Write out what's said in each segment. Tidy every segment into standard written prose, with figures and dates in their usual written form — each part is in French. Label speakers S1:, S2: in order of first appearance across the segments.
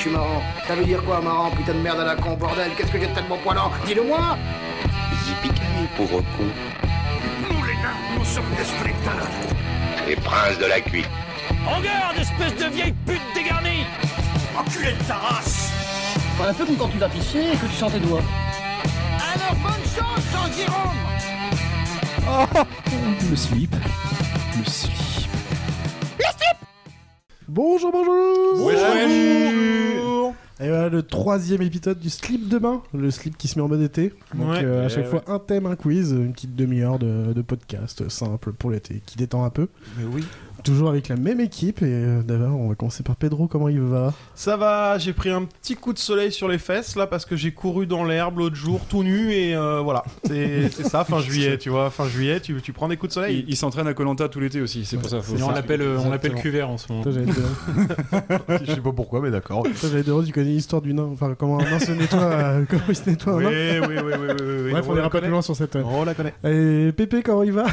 S1: suis marrant. Ça veut dire quoi, marrant, putain de merde à la con, bordel? Qu'est-ce que j'ai de tellement poilant? Dis-le-moi!
S2: Yippee-ki-yay, pauvre con.
S3: Nous, les nains, nous sommes des Splinter.
S2: Les princes de la cuite.
S4: En garde, espèce de vieille pute dégarnie!
S3: Enculé de ta race!
S5: Un peu comme quand tu vas pisser et que tu sens tes doigts.
S1: Alors bonne chance, Jean Jérôme!
S6: Le slip. Le slip.
S7: Bonjour, bonjour.
S6: Bonjour.
S7: Et voilà le 3e épisode du slip de bain, le slip qui se met en mode été. Donc à chaque fois un thème, un quiz, une petite demi-heure de podcast simple pour l'été, qui détend un peu.
S6: Mais oui.
S7: Toujours avec la même équipe et d'abord on va commencer par Pedro, comment il va?
S6: Ça va, j'ai pris un petit coup de soleil sur les fesses là parce que j'ai couru dans l'herbe l'autre jour tout nu et voilà. C'est ça, fin juillet, tu vois. Fin juillet, tu prends des coups de soleil.
S8: Il s'entraîne à Koh-Lanta tout l'été aussi, c'est pour ça.
S9: On l'appelle cuvert en ce moment.
S7: Toi,
S6: Je sais pas pourquoi, mais d'accord.
S7: Toi, j'avais demandé, tu connais l'histoire du nain, enfin comment un nain se nettoie, comment il se nettoie un nain.
S6: Oui.
S7: Bref, on ira pas plus loin sur cette.
S6: On la connaît.
S7: Et Pépé, comment il va?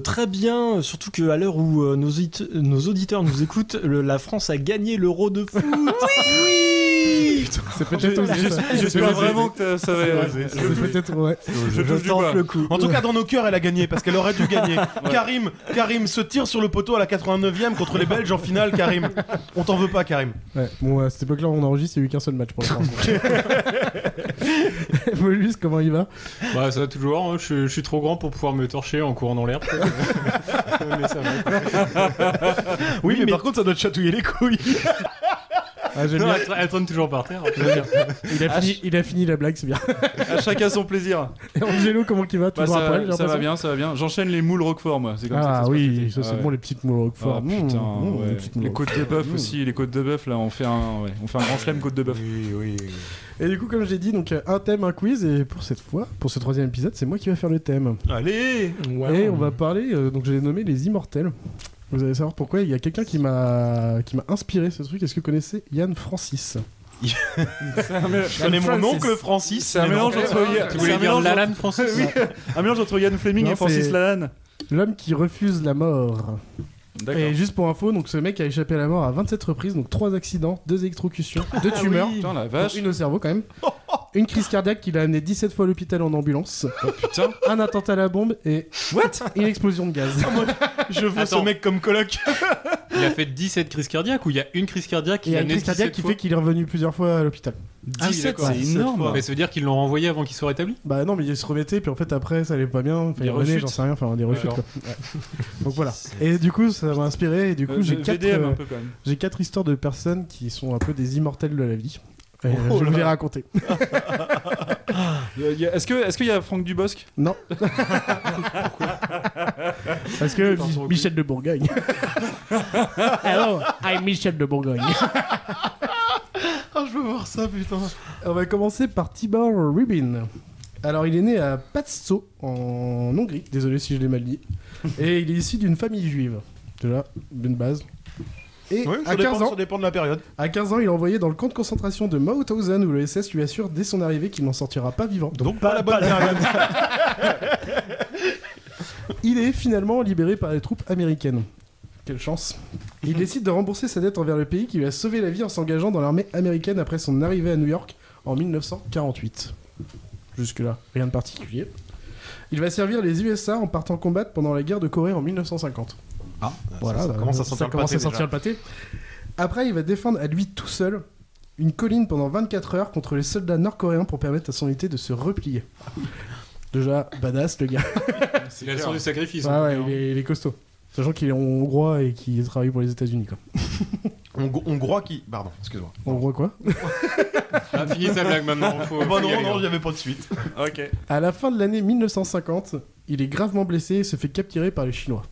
S9: Très bien, surtout qu'à l'heure où nos auditeurs nous écoutent, la France a gagné l'Euro de foot.
S7: Oui. C'est peut-être osé, ça.
S8: J'espère vraiment que ça va.
S7: C'est peut-être, ouais.
S8: Je touche du bois.
S9: le coup.
S6: En tout cas, dans nos cœurs, elle a gagné parce qu'elle aurait dû gagner. Karim se tire sur le poteau à la 89e contre les Belges en finale. Karim, on t'en veut pas, Karim.
S7: Ouais, bon, à cette époque-là, on enregistre, il n'y a eu qu'un seul match pour la France. Molus, comment il va?
S9: Bah ça va toujours, hein. Je suis trop grand pour pouvoir me torcher en courant dans l'herbe. Mais ça va.
S6: Oui, mais par contre, ça doit te chatouiller les couilles.
S7: Ah, j'aime
S9: Non,
S7: bien.
S9: elle traîne toujours par terre.
S7: Il a fini la blague, c'est bien.
S8: À chacun son plaisir.
S7: Et Angelo, comment il va? Toujours à poil, j'ai
S8: Ça va
S7: l'impression.
S8: ça va bien. J'enchaîne les moules Roquefort, moi. C'est comme ça
S7: Ah
S8: que ça
S7: oui,
S8: se passe.
S7: ça c'est bon, les petites moules Roquefort.
S8: Ah putain, ouais.
S7: les petites moules
S8: Les côtes de
S7: Roquefort.
S8: bœuf aussi, les côtes de bœuf, là, on fait un grand flemme côte de bœuf.
S6: Oui.
S7: Et du coup, comme j'ai dit, donc un thème, un quiz, et pour cette fois, pour ce 3e épisode, c'est moi qui vais faire le thème.
S6: Allez.
S7: Et on va parler, donc je l'ai nommé les immortels. Vous allez savoir pourquoi. Il y a quelqu'un qui m'a inspiré ce truc. Est-ce que vous connaissez Yann Francis?
S6: Je connais mon oncle Francis.
S8: C'est un mélange entre.
S9: Tu voulais dire Lalanne Francis?
S8: Oui, un mélange entre Yann Fleming
S7: Non,
S8: et Francis
S7: c'est-
S8: Lalanne.
S7: L'homme qui refuse la mort.
S8: D'accord.
S7: Et juste pour info, donc ce mec a échappé à la mort à 27 reprises, donc 3 accidents, 2 électrocutions, 2 tumeurs,
S8: Putain, la
S7: dont
S8: vache.
S7: une au cerveau quand même, une crise cardiaque qui l'a amené 17 fois à l'hôpital en ambulance,
S8: Putain.
S7: un attentat à la bombe et une explosion de gaz.
S6: Je veux ce
S9: Attends.
S6: mec comme coloc.
S9: Il a fait 17 crises cardiaques ou il y a une crise cardiaque
S7: Et il y a une
S9: amené
S7: crise cardiaque qui
S9: 17
S7: fait qu'il est revenu plusieurs fois à l'hôpital.
S8: 17,
S9: d'accord.
S8: c'est énorme.
S9: Mais ça veut dire qu'ils l'ont renvoyé avant qu'il soit rétabli?
S7: Bah non, mais il se remettait, puis en fait après ça allait pas bien, enfin, il
S9: Des
S7: revenait,
S9: rechutes.
S7: j'en sais rien, enfin des rechutes
S9: D'accord.
S7: quoi. Ouais. Donc voilà. Et du coup ça m'a inspiré, et du coup j'ai
S8: VDM un
S7: 4
S8: peu quand même.
S7: histoires de personnes qui sont un peu des immortels de la vie. Et
S6: Oh
S7: je vais
S6: là
S7: vous les
S6: là.
S7: raconter.
S8: Est-ce qu'il y a Franck Dubosc?
S7: Non. Parce que Michel de Bourgogne. Hello, I'm Michel de Bourgogne.
S6: Oh, je veux voir ça, putain.
S7: On va commencer par Tibor Rubin. Alors, il est né à Patso, en Hongrie. Désolé si je l'ai mal dit. Et il est issu d'une famille juive. Déjà, d'une base. Et
S6: Oui,
S7: à 15 ans,
S6: ça dépend de la période.
S7: il est envoyé dans le camp de concentration de Mauthausen où le SS lui assure dès son arrivée qu'il n'en sortira pas vivant.
S6: Donc pas la bonne période.
S7: Il est finalement libéré par les troupes américaines. Quelle chance. Il décide de rembourser sa dette envers le pays qui lui a sauvé la vie en s'engageant dans l'armée américaine après son arrivée à New York en 1948. Jusque-là, rien de particulier. Il va servir les USA en partant combattre pendant la guerre de Corée en 1950.
S6: Ah,
S7: Voilà,
S6: ça commence à sentir le pâté.
S7: Après, il va défendre à lui tout seul une colline pendant 24 heures contre les soldats nord-coréens pour permettre à son unité de se replier. Déjà, badass le gars.
S9: Il a le sens du sacrifice.
S7: Ah
S9: en
S7: ouais,
S9: tout cas, hein.
S7: il est costaud. Sachant qu'il est hongrois et qu'il travaille pour les États-Unis quoi.
S6: Hongrois qui. Pardon, excuse-moi.
S7: Hongrois quoi?
S9: Ah, finis ta blague maintenant. Faut
S6: Bah
S9: y aller,
S6: non,
S9: hein.
S6: j'avais pas de suite.
S8: Ok.
S7: À la fin de l'année 1950, il est gravement blessé et se fait capturer par les Chinois.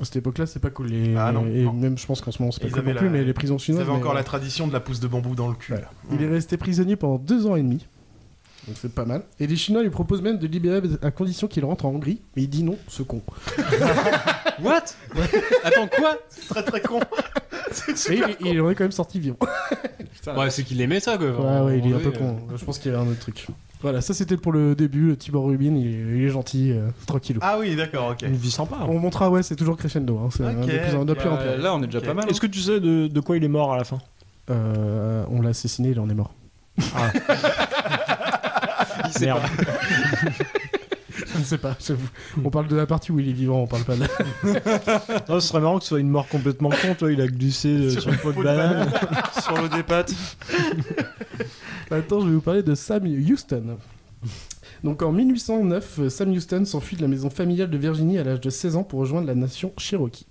S7: À cette époque-là, c'est pas cool.
S6: Ah non,
S7: et
S6: non.
S7: même, je pense qu'en ce moment, c'est pas
S6: Ils
S7: cool
S6: avaient
S7: non plus,
S6: la-
S7: mais les prisons
S6: Vous
S7: chinoises.
S6: avez encore
S7: mais-
S6: la tradition de la pousse de bambou dans le cul.
S7: Voilà. Il est resté prisonnier pendant 2 ans et demi. Donc c'est pas mal. Et les Chinois lui proposent même de libérer à condition qu'il rentre en Hongrie. Mais il dit non, ce con.
S9: What? Attends, quoi?
S6: Très très con.
S7: Et il en est quand même sorti vivant.
S9: Ouais, c'est qu'il aimait ça, quoi.
S7: Ouais, il est un peu con. Je pense qu'il y avait un autre truc. Voilà, ça c'était pour le début. Tibor Rubin, il est gentil, tranquillou.
S6: Ah oui, d'accord, ok.
S9: Une vie sympa.
S7: On montrera, ouais, c'est toujours crescendo. Hein. C'est
S6: Ok,
S7: de pire en pire.
S8: Là, on est déjà
S6: Ok.
S8: pas mal.
S9: Est-ce que tu sais de quoi il est mort à la fin?
S7: On l'a assassiné, il en est mort.
S8: Il sait
S9: Merde.
S8: pas.
S7: Je ne sais pas, j'avoue. On parle de la partie où il est vivant, on parle pas de...
S9: Non, ce serait marrant que ce soit une mort complètement con, toi, il a glissé sur une peau de banane.
S8: Sur l'eau des pâtes.
S7: Attends, je vais vous parler de Sam Houston. Donc en 1809, Sam Houston s'enfuit de la maison familiale de Virginie à l'âge de 16 ans pour rejoindre la nation Cherokee.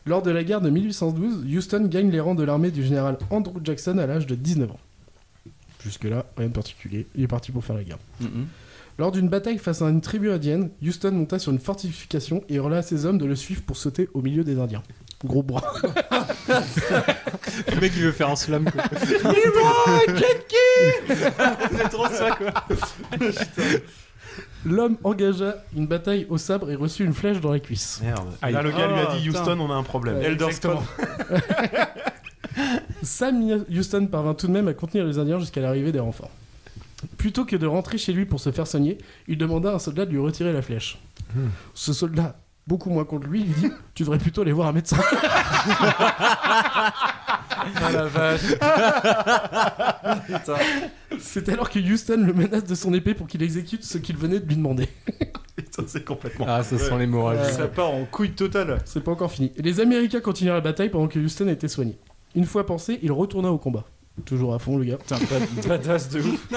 S7: Lors de la guerre de 1812, Houston gagne les rangs de l'armée du général Andrew Jackson à l'âge de 19 ans. Jusque-là, rien de particulier, il est parti pour faire la guerre. Lors d'une bataille face à une tribu indienne, Houston monta sur une fortification et hurla à ses hommes de le suivre pour sauter au milieu des Indiens. Gros bras.
S9: Le mec, il veut faire un slam, quoi.
S8: C'est trop ça, quoi.
S7: L'homme engagea une bataille au sabre et reçut une flèche dans la cuisse.
S6: Merde.
S9: Aïe.
S6: Là, le gars lui a dit
S8: putain.
S6: Houston, on a un problème.
S8: Elder Scrolls.
S7: Sam Houston parvint tout de même à contenir les Indiens jusqu'à l'arrivée des renforts. Plutôt que de rentrer chez lui pour se faire soigner, il demanda à un soldat de lui retirer la flèche. Ce soldat, beaucoup moins contre lui, lui dit « Tu devrais plutôt aller voir un médecin. »
S8: Ah la vache. Putain.
S7: C'est alors que Houston le menace de son épée pour qu'il exécute ce qu'il venait de lui demander.
S6: Putain, c'est complètement.
S9: Ah, ça sent l'hémorragie.
S8: Ça part en couille totale.
S7: C'est pas encore fini. Et les Américains continuèrent la bataille pendant que Houston était soigné. Une fois pansé, il retourna au combat. Toujours à fond, le gars.
S8: Putain, badass de ouf.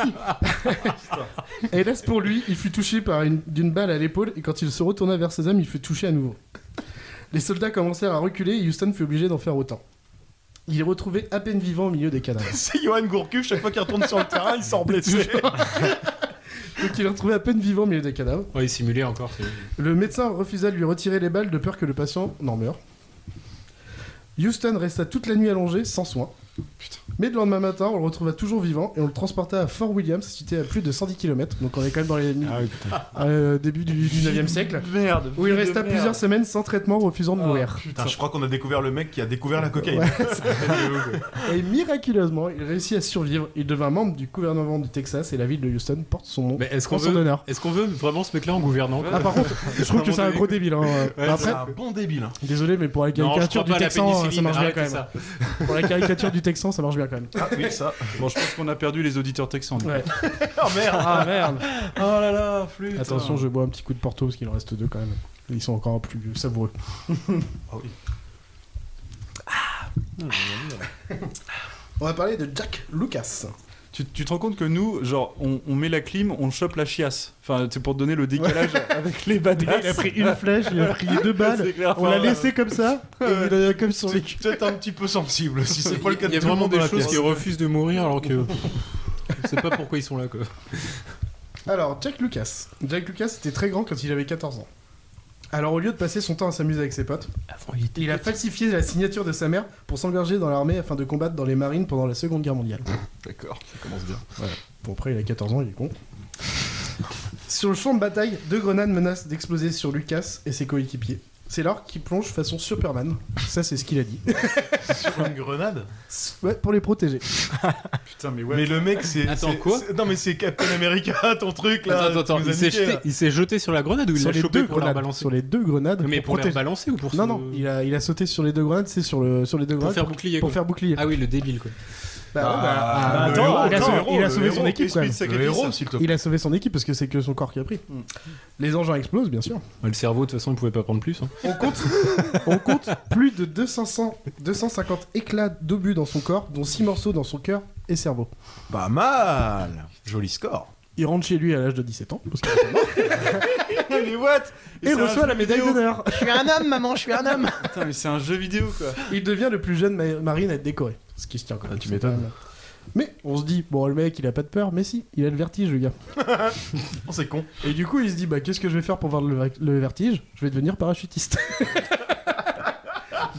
S7: Et hélas pour lui, il fut touché d'une balle à l'épaule et quand il se retourna vers ses hommes, il fut touché à nouveau. Les soldats commencèrent à reculer et Houston fut obligé d'en faire autant. Il est retrouvé à peine vivant au milieu des cadavres.
S6: C'est Johan Gourcuff, chaque fois qu'il retourne sur le terrain, il sort blessé.
S7: Donc il est retrouvé à peine vivant au milieu des cadavres.
S9: Ouais, il simulait encore.
S7: Le médecin refusa de lui retirer les balles de peur que le patient n'en meure. Houston resta toute la nuit allongé, sans soin. Mais le lendemain matin, on le retrouva toujours vivant et on le transporta à Fort William, situé à plus de 110 km. Donc on est quand même dans les début du 9e siècle.
S8: Merde.
S7: Où il resta plusieurs semaines sans traitement, refusant de mourir.
S6: Putain, je crois qu'on a découvert le mec qui a découvert la cocaïne.
S7: Ouais. Et miraculeusement, il réussit à survivre. Il devint membre du gouvernement du Texas et la ville de Houston porte son nom.
S9: Mais est-ce
S7: en son honneur.
S9: Est-ce qu'on veut vraiment ce mec-là en gouvernant, quoi?
S7: Ah, par contre, je trouve que c'est un gros débile. Hein.
S6: Ouais,
S7: Après,
S6: c'est un bon débile. hein.
S7: désolé, mais pour la
S9: Non, je
S7: caricature
S9: crois
S7: du
S9: pas à la
S7: Texan, ça
S9: pénicilline,
S7: marche bien
S9: arrêtez
S7: quand même.
S9: ça.
S7: Pour la caricature du Texan, ça marche bien quand même.
S6: Ah oui, ça.
S8: Bon, je pense qu'on a perdu les auditeurs texans.
S7: Ouais.
S6: Oh merde.
S7: Ah merde.
S6: Oh là là, flûte.
S7: Attention, je bois un petit coup de Porto parce qu'il en reste deux quand même. Ils sont encore plus savoureux.
S6: Oh oui.
S7: On va parler de Jack Lucas.
S8: Tu te rends compte que nous, genre, on met la clim, on chope la chiasse. Enfin, c'est pour te donner le décalage avec les badass.
S7: Il a pris une flèche, il a pris deux balles.
S8: C'est clair.
S7: On l'a laissé comme ça. Et il a comme survécu.
S6: Peut-être un petit peu sensible, si c'est pas le cas
S9: Il
S6: de
S9: y a
S6: tout le
S9: vraiment
S6: monde dans
S9: des
S6: la
S9: choses
S6: pièce.
S9: qui refusent de mourir alors que. Je sais pas pourquoi ils sont là, quoi.
S7: Alors, Jack Lucas. Jack Lucas était très grand quand il avait 14 ans. Alors, au lieu de passer son temps à s'amuser avec ses potes, il a falsifié la signature de sa mère pour s'engager dans l'armée afin de combattre dans les marines pendant la Seconde Guerre mondiale.
S6: D'accord, ça commence bien.
S7: Bon, après, il a 14 ans, il est con. Sur le champ de bataille, 2 grenades menacent d'exploser sur Lucas et ses coéquipiers. C'est là qu'il plonge façon Superman. Ça, c'est ce qu'il a dit.
S6: Sur une grenade.
S7: Ouais, pour les protéger.
S8: Putain, mais ouais.
S6: Mais le mec, c'est.
S9: Attends,
S6: c'est-
S9: quoi
S6: Non, mais c'est Captain America, ton truc là.
S9: Attends,
S6: tu nous as
S9: il
S6: niqué, là.
S9: s'est jeté sur la grenade ou il
S7: Sur
S9: l'a
S7: les
S9: chopé
S7: deux
S9: pour la
S7: grenades.
S9: balancer?
S7: Sur les 2 grenades.
S9: Mais pour les
S7: protéger.
S9: balancer ou pour
S7: Non, non, il a sauté sur les 2 grenades, c'est sur les 2
S9: Pour
S7: grenades.
S9: faire bouclier,
S7: Pour
S9: quoi.
S7: faire bouclier.
S9: Ah oui, le débile, quoi.
S6: Ah, le
S7: attends,
S6: héros,
S7: il a
S6: non,
S7: sauvé-
S6: le héros,
S7: il a
S6: le
S7: sauvé son
S6: héros,
S7: équipe quand même.
S6: Le héros, s'il te plaît.
S7: Il a sauvé son équipe parce que c'est que son corps qui a pris. Les engins explosent, bien sûr.
S9: Le cerveau, de toute façon, il pouvait pas prendre plus. Hein.
S7: On compte plus de 250 éclats d'obus dans son corps, dont 6 morceaux dans son cœur et cerveau.
S6: Pas mal. Joli score.
S7: Il rentre chez lui à l'âge de 17 ans. Parce qu'il est mort.
S8: Mais what
S7: Et reçoit la médaille d'honneur.
S1: Je suis un homme, maman, je suis un homme.
S8: Putain, mais c'est un jeu vidéo, quoi.
S7: Il devient le plus jeune marine à être décoré. Ce qui se tient quand même.
S6: tu m'étonnes.
S7: Mais on se dit, bon, le mec, il a pas de peur, mais si, il a le vertige, le gars.
S6: Oh, c'est con.
S7: Et du coup, il se dit, bah, qu'est-ce que je vais faire pour voir le vertige? Je vais devenir parachutiste.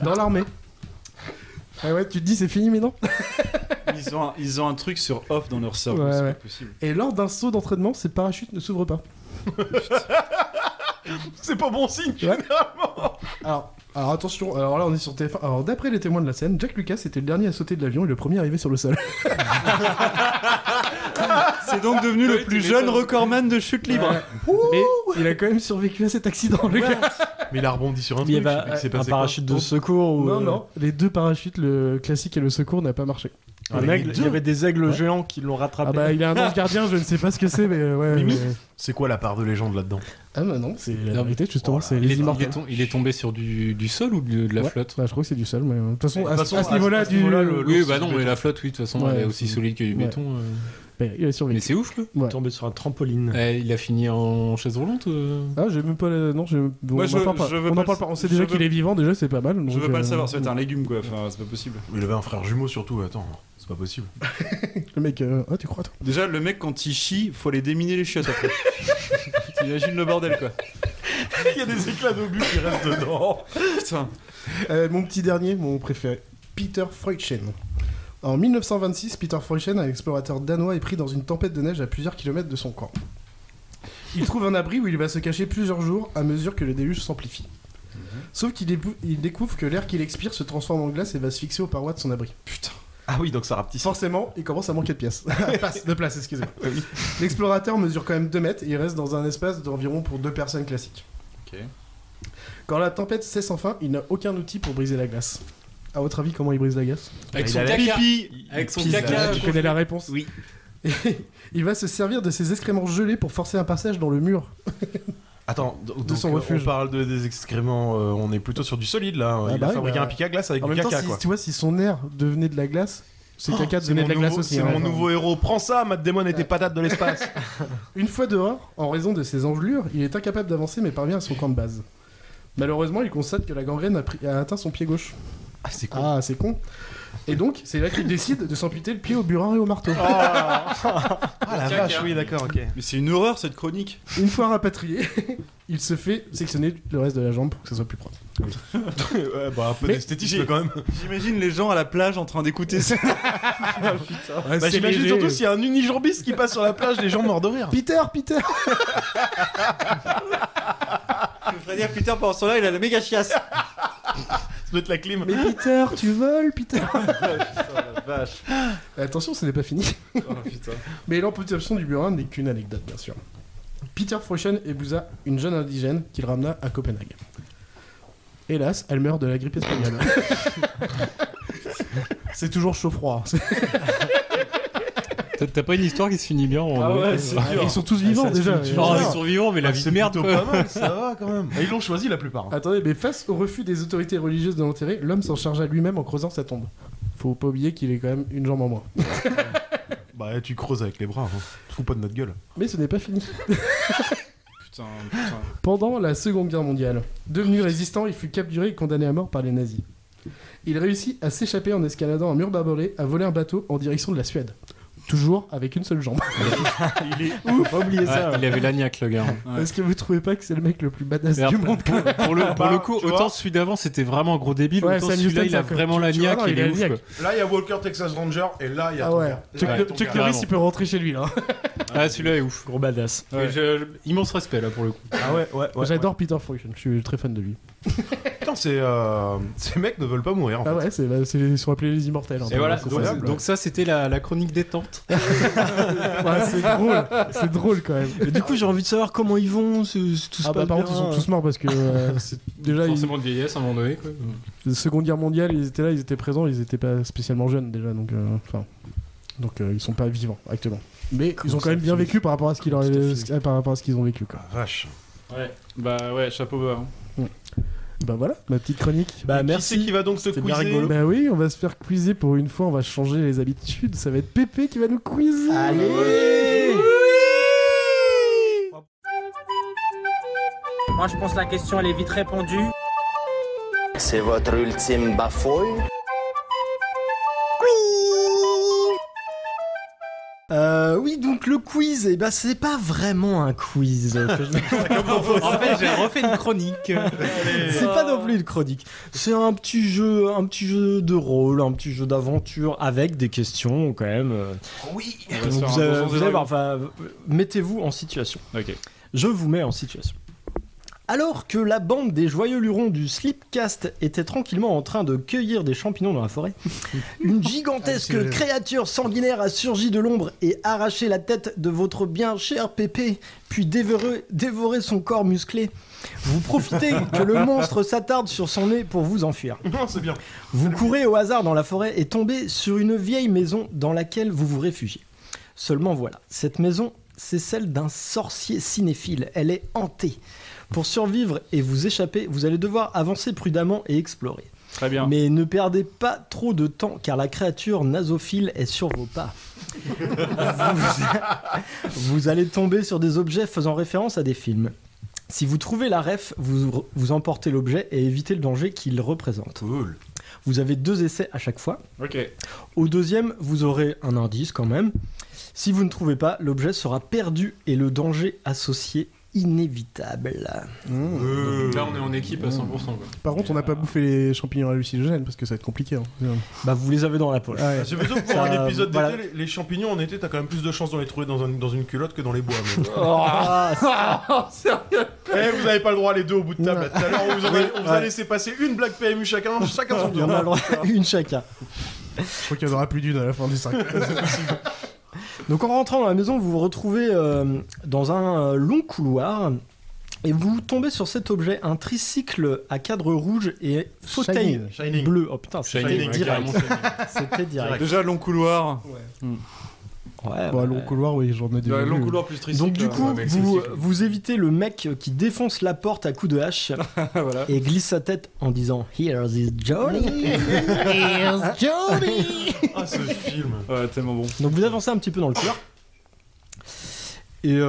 S7: Dans l'armée. Ah ouais, tu te dis, c'est fini, mais non.
S8: Ils ont un truc sur off dans leur cerveau,
S7: Ouais,
S8: c'est
S7: ouais.
S8: pas possible.
S7: Et lors d'un saut d'entraînement, ses parachutes ne s'ouvrent pas.
S6: C'est pas bon signe,
S7: Ouais.
S6: généralement.
S7: Alors attention, alors là on est sur TF1. Alors d'après les témoins de la scène, Jack Lucas était le dernier à sauter de l'avion et le premier arrivé sur le sol.
S8: C'est donc devenu le plus jeune recordman de chute libre.
S7: Mais il a quand même survécu à cet accident, le gars.
S6: Mais il a rebondi sur un
S9: Il y
S6: truc.
S9: avait
S6: je sais pas, il s'est
S9: un
S6: passé
S9: parachute
S6: quoi.
S9: de secours ou
S7: Non, les deux parachutes, le classique et le secours, n'a pas marché.
S9: un
S6: les
S9: aigle.
S6: deux.
S9: Il y avait des aigles géants qui l'ont rattrapé.
S7: Ah bah il a un ange gardien, je ne sais pas ce que c'est, mais ouais.
S6: Mimi.
S7: mais-
S6: C'est quoi la part de légende là-dedans?
S7: Ah bah non, c'est la
S8: Non,
S7: vérité justement, c'est
S8: Il
S7: les
S8: est,
S7: immortels.
S8: il est tombé sur du sol ou de la
S7: Ouais.
S8: flotte?
S7: Bah, je crois que c'est du sol, mais de toute façon,
S6: De toute
S7: à
S6: façon,
S7: ce niveau-là,
S6: à ce
S7: du.
S6: niveau-là, le-
S8: Oui,
S6: l'ours,
S8: bah
S6: c'est
S8: non,
S6: du
S8: mais
S6: béton.
S8: la flotte, oui, de toute façon,
S7: Ouais,
S8: elle est aussi
S7: c'est-
S8: solide que du
S7: ouais.
S8: béton.
S7: Ouais, il a
S8: Mais
S7: survécu.
S8: c'est ouf, là.
S7: Ouais.
S9: Tombé sur un trampoline.
S8: Il a fini en chaise roulante
S7: Ah, j'ai même pas. Non, on
S8: Moi,
S7: n'en parle pas.
S8: je veux
S7: On
S8: pas
S7: n'en parle
S8: le-
S7: pas. On sait
S8: je
S7: déjà
S8: veux-
S7: qu'il est vivant, déjà, c'est pas mal.
S8: Je
S7: donc,
S8: veux pas le savoir, ça va être un légume, quoi. Enfin, c'est pas possible.
S6: Il avait un frère jumeau surtout, attends, c'est pas possible.
S7: Le mec, ah, tu crois, toi
S8: Déjà, le mec, quand il chie, faut aller déminer les chiottes après. T'imagines le bordel, quoi.
S6: Il y a des éclats d'obus qui restent dedans.
S8: Putain.
S7: Mon petit dernier, mon préféré, Peter Freuchen. En 1926, Peter Freuchen, un explorateur danois, est pris dans une tempête de neige à plusieurs kilomètres de son camp. Il trouve un abri où il va se cacher plusieurs jours à mesure que le déluge s'amplifie. Sauf qu'il il découvre que l'air qu'il expire se transforme en glace et va se fixer aux parois de son abri. Putain.
S6: Ah oui, donc ça rapetisse.
S7: Forcément, il commence à manquer de pièces. de place, excusez-moi. L'explorateur mesure quand même 2 mètres et il reste dans un espace d'environ pour 2 personnes classiques.
S8: Ok.
S7: Quand la tempête cesse enfin, il n'a aucun outil pour briser la glace. À votre avis, comment il brise la glace?
S8: Avec
S6: Il
S8: son
S6: a la
S8: caca.
S6: pipi.
S8: Avec son
S9: pisse.
S8: caca.
S7: Tu connais la réponse?
S8: Oui.
S7: Et il va se servir de ses excréments gelés pour forcer un passage dans le mur.
S6: Attends,
S7: De son refuge.
S6: on parle des excréments, on est plutôt sur du solide là.
S7: Ah
S6: Il
S7: bah
S6: a
S7: oui,
S6: fabriqué
S7: bah-
S6: un pic à glace avec
S7: En
S6: du
S7: même temps,
S6: caca
S7: si,
S6: quoi.
S7: tu vois, si son air devenait de la glace, ses caca
S6: C'est
S7: devenaient de la
S6: mon
S7: glace
S6: nouveau-
S7: aussi.
S6: C'est
S7: hein.
S6: mon nouveau héros. Prends ça, Matt Damon était patate de l'espace.
S7: Une fois dehors, en raison de ses engelures, il est incapable d'avancer mais parvient à son camp de base. Malheureusement, il constate que la gangrène a atteint son pied gauche.
S6: Ah c'est con.
S7: Ah, c'est con. Et donc, c'est là qu'il décide de s'amputer le pied au burin et au marteau.
S6: Ah la vache, oui d'accord, ok.
S8: Mais c'est une horreur, cette chronique.
S7: Une fois rapatrié, il se fait sectionner le reste de la jambe pour que ça soit plus propre.
S6: Ouais, bah un peu
S7: Mais
S6: d'esthétisme quand même.
S8: J'imagine les gens à la plage en train d'écouter ça.
S7: Ouais,
S6: Bah
S7: c'est
S6: j'imagine
S7: léger.
S6: surtout s'il y a un unijambiste qui passe sur la plage, les gens morts de rire.
S7: Peter, Peter.
S8: Je voudrais dire, putain, pendant ce temps-là, il a la méga chiasse.
S6: Ça doit être la clim.
S7: Mais Peter, tu voles, Peter.
S8: Vache.
S7: Attention, ce n'est pas fini.
S8: Oh putain.
S7: Mais l'amputation du burin n'est qu'une anecdote, bien sûr. Peter Freuchen épousa une jeune indigène qu'il ramena à Copenhague. Hélas, elle meurt de la grippe espagnole. C'est toujours chaud-froid.
S8: T'as pas une histoire qui se finit bien en
S9: Ah ouais, c'est dur.
S7: Ils sont tous vivants
S9: ça se
S7: déjà.
S9: finit
S8: Non,
S9: Ouais.
S8: ils sont vivants, mais la vie de merde,
S6: plutôt
S8: quoi.
S6: pas mal, ça va quand même. Et ils l'ont choisi la plupart.
S7: Attendez, mais face au refus des autorités religieuses de l'enterrer, l'homme s'en chargea lui-même en creusant sa tombe. Faut pas oublier qu'il est quand même une jambe en moins.
S6: Bah tu creuses avec les bras, hein. Tu te fous pas de notre gueule.
S7: Mais ce n'est pas fini.
S8: Putain.
S7: Pendant la Seconde Guerre mondiale, devenu résistant, il fut capturé et condamné à mort par les nazis. Il réussit à s'échapper en escaladant un mur barbelé, à voler un bateau en direction de la Suède. Toujours avec une seule jambe.
S9: Faut pas oublier ça.
S8: Il avait l'agnac, le gars.
S7: Est-ce que vous trouvez pas que c'est le mec le plus badass
S8: Alors,
S7: du monde
S8: pour le coup,
S6: tu vois.
S8: autant celui d'avant c'était vraiment un gros débile,
S7: Ouais,
S8: autant
S7: Sam
S8: celui-là
S7: Houston,
S8: il a
S7: ça,
S8: vraiment
S7: tu
S8: l'agnac,
S7: vois, non,
S8: il
S7: il a
S8: est ouf.
S7: l'agnac.
S8: quoi.
S6: Là il y a Walker Texas Ranger et là il y a
S7: Ah
S6: ton
S7: ouais.
S6: gars.
S7: Chuck,
S6: Ouais, ton
S7: Chuck
S6: gars.
S7: Norris,
S8: vraiment.
S7: il peut rentrer chez lui là.
S8: Ah, celui-là est ouf.
S9: Gros badass.
S8: Ouais, immense respect là pour le coup.
S6: Ah ouais, ouais, ouais.
S7: J'adore Peter Freuchen, je suis très fan de lui.
S6: Putain, ces mecs ne veulent pas mourir en fait.
S7: Ah ouais, ils sont appelés les immortels. hein.
S8: Et voilà,
S7: C'est
S8: donc,
S7: incroyable.
S8: donc ça c'était la chronique détente.
S7: Ouais, c'est drôle quand même.
S9: Et du coup, j'ai envie de savoir comment ils vont. Tout se
S7: Ah bah
S9: passe
S7: par contre, ils
S9: bien.
S7: sont tous morts parce que c'est déjà
S8: Forcément de vieillesse à un moment donné. Quoi.
S7: la Seconde Guerre mondiale, ils étaient là, ils étaient présents, ils étaient pas spécialement jeunes déjà, donc ils sont pas vivants actuellement. Mais
S9: Comment
S7: ils ont quand
S9: ça
S7: même bien
S9: finit
S7: vécu par rapport à ce par rapport à ce qu'ils ont vécu quoi.
S6: Vache.
S8: Ouais. Bah ouais, chapeau bas. hein.
S7: Bah voilà, ma petite chronique.
S9: Bah
S6: Qui c'est
S9: merci.
S6: qui va donc te
S9: C'était bien
S6: quizer
S9: rigolo.
S7: Bah oui, on va se faire quizer pour une fois, on va changer les habitudes, ça va être Pépé qui va nous quizer.
S9: Allez.
S10: Moi, je pense que la question, elle est vite répondue.
S11: C'est votre ultime bafouille?
S9: Oui, donc le quiz, eh ben, c'est pas vraiment un quiz. Que je-
S8: En fait, j'ai refait une chronique.
S9: C'est pas non plus une chronique. C'est un petit jeu de rôle, un petit jeu d'aventure avec des questions quand même.
S6: Oui.
S8: On va se faire
S9: Vous
S8: un
S9: allez
S8: Donjons et
S9: voir,
S8: Dragons.
S9: enfin, mettez-vous en situation.
S8: Ok.
S9: Je vous mets en situation. Alors que la bande des joyeux lurons du Slipcast était tranquillement en train de cueillir des champignons dans la forêt, une gigantesque créature sanguinaire a surgi de l'ombre et arraché la tête de votre bien cher Pépé, puis dévoré son corps musclé. Vous profitez que le monstre s'attarde sur son nez pour vous enfuir.
S6: Non, c'est bien.
S9: Vous courez au hasard dans la forêt et tombez sur une vieille maison dans laquelle vous vous réfugiez. Seulement voilà, cette maison, c'est celle d'un sorcier cinéphile. Elle est hantée. Pour survivre et vous échapper, vous allez devoir avancer prudemment et explorer.
S8: Très bien.
S9: Mais ne perdez pas trop de temps car la créature nasophile est sur vos pas. Vous allez tomber sur des objets faisant référence à des films. Si vous trouvez la ref, vous emportez l'objet et évitez le danger qu'il représente.
S6: Cool.
S9: Vous avez 2 essais à chaque fois.
S8: Ok.
S9: Au deuxième, vous aurez un indice quand même. Si vous ne trouvez pas, l'objet sera perdu et le danger associé inévitable.
S12: Là, on est en équipe à 100%. Quoi.
S7: Par contre, on n'a pas bouffé les champignons hallucinogènes parce que ça va être compliqué. Hein.
S9: Bah, vous les avez dans la poche.
S7: Ah ouais.
S6: C'est plutôt que pour un épisode d'été, les champignons en été, t'as quand même plus de chances de les trouver dans une culotte que dans les bois. Sérieux. Vous avez pas le droit les deux au bout de table. Tout à l'heure, on vous a laissé passer une blague PMU chacun son tour.
S9: On a le droit une chacun.
S7: Je crois qu'il y en aura plus d'une à la fin des 5.
S9: Donc en rentrant dans la maison, vous vous retrouvez dans un long couloir et vous tombez sur cet objet, un tricycle à cadre rouge et fauteuil
S6: Shining.
S9: bleu. Oh putain, c'était direct. C'était direct.
S8: Déjà, long couloir.
S9: Ouais,
S7: bon, long couloir, oui, j'en ai déjà vu.
S8: Long couloir plus tricycle.
S9: Donc du coup, vous évitez le mec qui défonce la porte à coups de hache
S8: voilà.
S9: et glisse sa tête en disant « Here's Johnny !» Here's Johnny.
S6: Ah, ce film.
S8: Ouais, tellement bon.
S9: Donc vous avancez un petit peu dans le couloir. Et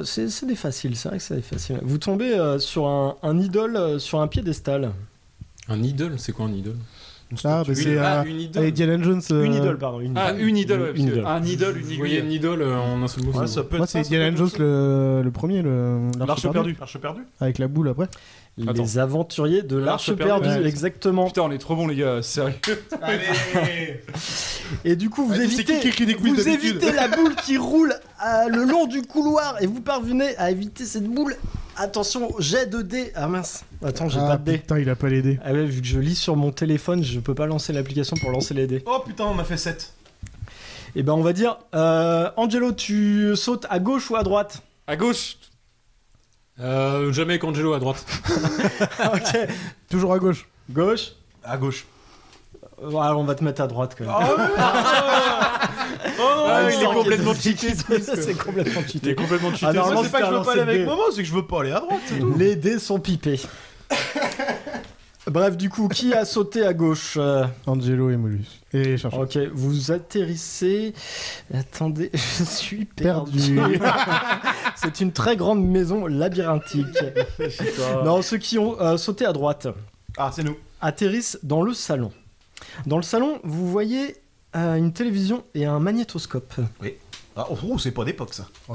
S9: c'est des faciles, c'est vrai que c'est des faciles. Vous tombez sur un idole sur un piédestal.
S12: Un idole, c'est quoi un idole?
S7: Ah, bah c'est
S12: une idole.
S7: Indiana Jones.
S9: Une idole, pardon.
S8: Une idole, ouais.
S9: Une idole.
S8: Un idole, une
S12: Vous voyez une idole en un seul mot.
S6: Ouais, ça peut
S7: Moi,
S6: être
S7: c'est Indiana Jones le premier,
S6: L'arche perdue. L'arche perdue.
S7: Avec la boule après.
S9: Les aventuriers de l'Arche perdue,
S7: ouais.
S9: exactement.
S8: Putain, on est trop bons, les gars, sérieux.
S6: Allez.
S9: Et du coup, vous évitez la boule qui roule le long du couloir et vous parvenez à éviter cette boule. Attention, jet de dés. Ah mince, attends, j'ai pas de dés.
S7: Putain, il a pas les dés.
S9: Ah ouais, vu que je lis sur mon téléphone, je peux pas lancer l'application pour lancer les dés.
S6: Oh putain, on a fait 7.
S9: Et ben, on va dire, Angelo, tu sautes à gauche ou à droite?
S8: À gauche.
S12: Jamais avec Angelo à droite.
S9: Ok.
S7: Toujours à gauche.
S9: Gauche.
S6: À gauche.
S9: Alors, on va te mettre à droite quand même.
S8: Il est complètement cheaté.
S9: C'est complètement cheaté.
S8: Il est complètement cheaté.
S9: Ah, normalement,
S6: c'est pas que je veux pas aller avec Momo, c'est que je veux pas aller à droite, c'est tout.
S9: Les dés sont pipés. Bref, du coup, qui a sauté à gauche?
S7: Angelo et Molus. Et cherche.
S9: Ok, vous atterrissez. Attendez, je suis perdu. C'est une très grande maison labyrinthique. Non, ceux qui ont sauté à droite.
S6: Ah, c'est nous.
S9: Atterrissent dans le salon. Dans le salon, vous voyez une télévision et un magnétoscope.
S6: Oui. Ah, oh, c'est pas d'époque ça.
S7: Oh,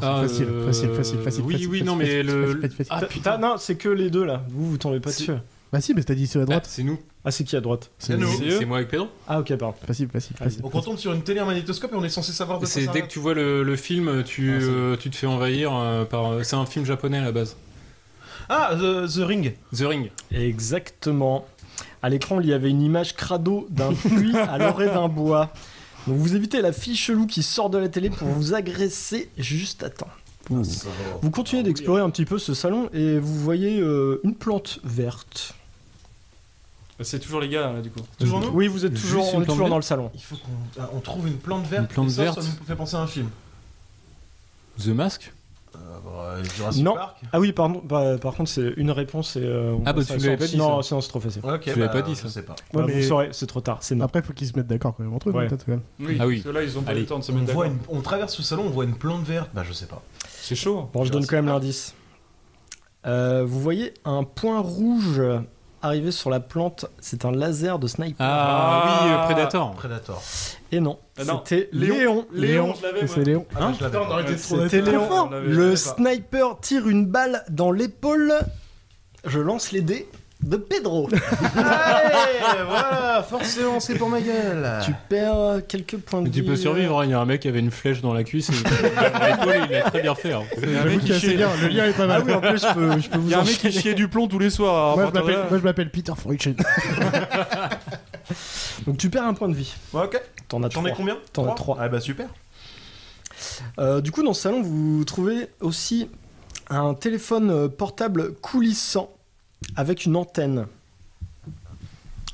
S7: c'est facile.
S12: Oui, non, mais le.
S9: Ah putain, non, c'est que les deux là. Vous tombez pas dessus.
S7: Bah si, mais t'as dit sur la droite.
S12: C'est nous.
S9: Ah, c'est qui à droite?
S6: C'est nous.
S12: C'est moi avec Pedro.
S9: Ah, ok, pardon.
S7: Facile.
S6: Donc on tombe sur une télé, un magnétoscope et on est censé savoir de quoi ça
S12: C'est dès que tu vois le film, tu te fais envahir par. C'est un film japonais à la base.
S6: Ah, The Ring.
S12: The Ring.
S9: Exactement. À l'écran, il y avait une image crado d'un puits à l'orée d'un bois. Donc vous évitez la fille chelou qui sort de la télé pour vous agresser juste à temps. Vous continuez d'explorer un petit peu ce salon et vous voyez une plante verte.
S8: C'est toujours les gars là, du coup.
S6: Toujours nous.
S9: Oui, vous êtes toujours, on est toujours dans le salon.
S6: Il faut qu'on trouve une plante verte.
S12: Une plante verte.
S6: Ça nous fait penser à un film.
S12: The Mask.
S6: Jurassic
S9: Non.
S6: Park.
S9: Ah oui, pardon. Par contre, c'est une réponse et.
S12: Ah bah tu l'avais pas dit.
S9: Non, sinon c'est trop facile.
S6: Ok,
S12: tu l'avais pas dit ça.
S6: Je sais pas.
S9: Ouais,
S7: mais-
S9: vous saurez, c'est trop tard. C'est non.
S7: Après, faut qu'ils se mettent d'accord quand même entre eux,
S9: Ouais.
S7: peut-être quand même.
S8: Oui,
S12: Ah oui.
S8: parce que là, ils ont pas eu
S12: Allez.
S8: le temps de se
S6: On,
S8: mettre d'accord.
S6: on traverse ce salon, on voit une plante verte. Bah je sais pas.
S8: C'est chaud.
S9: Bon, je donne quand même l'indice. Vous voyez un point rouge arriver sur la plante. C'est un laser de sniper.
S12: Ah oui, Predator.
S6: Predator.
S9: Et non,
S8: Ah non.
S9: c'était Léon.
S8: Léon, je l'avais, moi.
S7: C'est Léon.
S6: Ah, je l'avais
S8: Putain, on
S6: pas.
S8: aurait été trop-
S9: C'était
S8: trop
S9: Léon.
S8: fort. On l'avait-
S9: Le
S6: je savais pas.
S9: sniper tire une balle dans l'épaule. Je lance les dés. de Pedro.
S6: Allez, voilà, forcément, c'est pour ma gueule.
S9: Tu perds quelques points de
S12: Mais
S9: vie.
S12: tu peux survivre, hein. Il y a un mec qui avait une flèche dans la cuisse et il a très bien fait. Hein.
S8: Il y a un mec qui
S7: c'est
S8: chie-
S7: bien, le lien est pas mal.
S9: Ah oui, en plus, je peux
S8: il
S9: vous
S8: y a un mec qui
S9: enchaîner.
S8: chiait du plomb tous les soirs.
S7: Moi, je m'appelle Peter Freudchen.
S9: Donc tu perds un point de vie.
S6: Ouais, ok.
S9: T'en as
S6: J'en ai
S9: 3.
S6: combien?
S9: T'en as 3.
S6: Ah bah super.
S9: Du coup, dans ce salon, vous trouvez aussi un téléphone portable coulissant avec une antenne.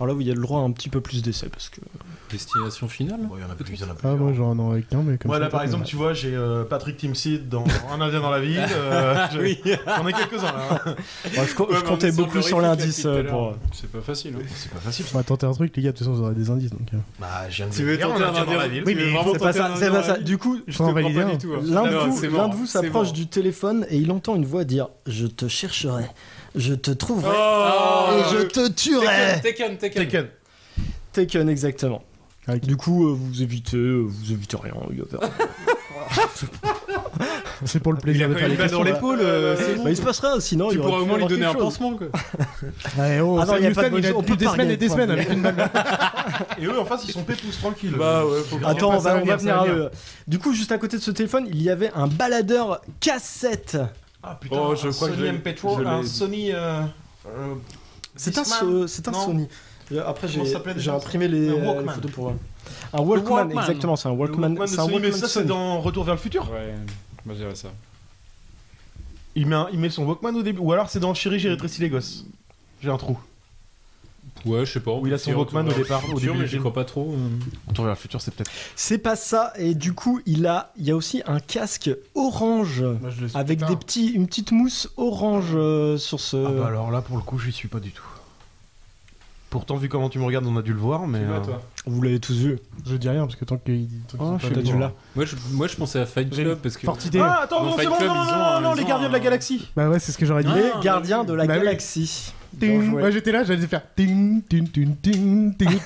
S9: Alors là, vous avez le droit à un petit peu plus d'essais parce que.
S12: Destination finale.
S6: Bon, il y en a plus, il y en a plus.
S7: Ah, moi j'en ai avec un, mais comme
S6: Moi
S7: ça,
S6: là par
S7: pas
S6: exemple
S7: mal.
S6: tu vois j'ai Patrick Timsit dans Un Indien dans la ville.
S12: Oui.
S6: J'en ai quelques-uns là.
S9: Bon, je comptais beaucoup sur l'indice pour.
S12: C'est pas facile. Hein.
S6: C'est pas facile.
S7: On va tenter un truc, les gars, de toute façon, vous aurez des indices. Donc,
S6: Bah je viens de
S12: Tu veux
S6: dire
S12: tenter
S6: Un
S12: un
S6: Indien dans la
S12: Indien-
S6: ville.
S7: Oui, mais
S12: vraiment
S9: C'est pas
S12: tenter
S9: ça,
S12: un
S9: c'est pas
S12: indien
S9: ça. Du coup,
S12: Je te
S7: Sans
S12: crois
S7: valider,
S12: pas
S7: hein.
S12: du tout. hein.
S9: l'un
S12: Non, c'est
S9: de
S12: mort,
S9: vous
S12: c'est
S9: s'approche
S12: mort.
S9: du téléphone et il entend une voix dire « Je te chercherai, je te trouverai
S12: Oh,
S9: et je te tuerai !»
S12: Tekken.
S6: Tekken.
S9: Taken, exactement.
S7: Avec-
S9: Du coup, vous évitez rien. Il y a-
S7: c'est pour le plaisir de faire les
S12: balle dans
S7: questions.
S12: l'épaule, c'est bon.
S9: Bah, il se passe rien, sinon
S12: Tu
S9: il y aurait
S12: pourras au
S9: pu
S12: moins lui
S9: avoir
S12: donner un
S9: quelque chose.
S12: pansement quoi.
S7: Ouais, oh,
S9: Ah non,
S7: Sam
S9: y a pas de
S7: Houston, il a
S9: bonus, on
S7: depuis
S9: peut
S7: des
S9: pas
S7: semaines et des
S9: regarder
S7: semaines
S9: le
S7: avec une balle.
S6: Et eux en face ils sont pépouses tranquilles.
S8: Bah ouais, faut
S9: Attends,
S7: pas,
S9: on
S7: ça
S9: va
S7: va
S9: venir à
S7: venir.
S9: eux. Du coup, juste à côté de ce téléphone, il y avait un baladeur cassette.
S6: Ah putain,
S8: Oh, je
S6: un
S8: crois que
S6: Sony
S8: je
S6: M-Petro,
S8: l'ai-
S6: un Sony
S9: C'est un
S6: Discman.
S9: Sony.
S6: Non.
S9: Après,
S6: Comment ça s'appelait
S9: j'ai
S6: déjà,
S9: imprimé
S6: ça
S9: les
S6: Walkman.
S9: photos pour voir. Un Walkman,
S6: Walkman.
S9: exactement, c'est un
S6: Le
S9: Walkman.
S6: Walkman de
S9: C'est un
S6: Sony, mais
S9: Walkman
S6: ça c'est
S9: Sony.
S6: dans Retour vers le futur.
S8: Ouais, moi j'irais ça.
S6: Il met son Walkman au début, ou alors c'est dans Chérie j'ai rétréci les gosses. J'ai un trou.
S12: Ouais, je sais pas.
S6: Où il a son Walkman au départ, au début
S12: mais
S6: du
S12: j'y
S6: film.
S12: crois pas trop.
S6: Retour vers le futur c'est peut-être.
S9: C'est pas ça, et du coup, il y a aussi un casque orange
S7: Moi, je le suis,
S9: avec
S7: putain.
S9: une petite mousse orange sur ce.
S6: Ah bah alors là pour le coup j'y suis pas du tout. Pourtant vu comment tu me regardes on a dû le voir mais...
S9: Vous l'avez tous vu.
S7: Je dis rien parce que tant qu'il dit.
S6: Oh, je sais
S9: T'as dû
S6: pas.
S9: là.
S12: Moi je pensais à Fight
S7: J'ai
S12: Club parce que.
S7: Forte idée.
S6: Ah attends
S12: Dans
S6: non c'est
S12: Fight
S6: bon
S12: Club,
S6: non
S12: ils ont
S6: non
S12: un-
S6: les
S12: ils ont
S6: gardiens de la
S12: un-
S6: galaxie.
S7: Bah ouais, c'est ce que j'aurais dit.
S9: Les
S12: Ah,
S9: gardiens de la
S7: bah oui.
S9: galaxie.
S7: Ting.
S9: Bien joué.
S7: Moi j'étais là, j'allais faire ting, ting, ting, ting, ting,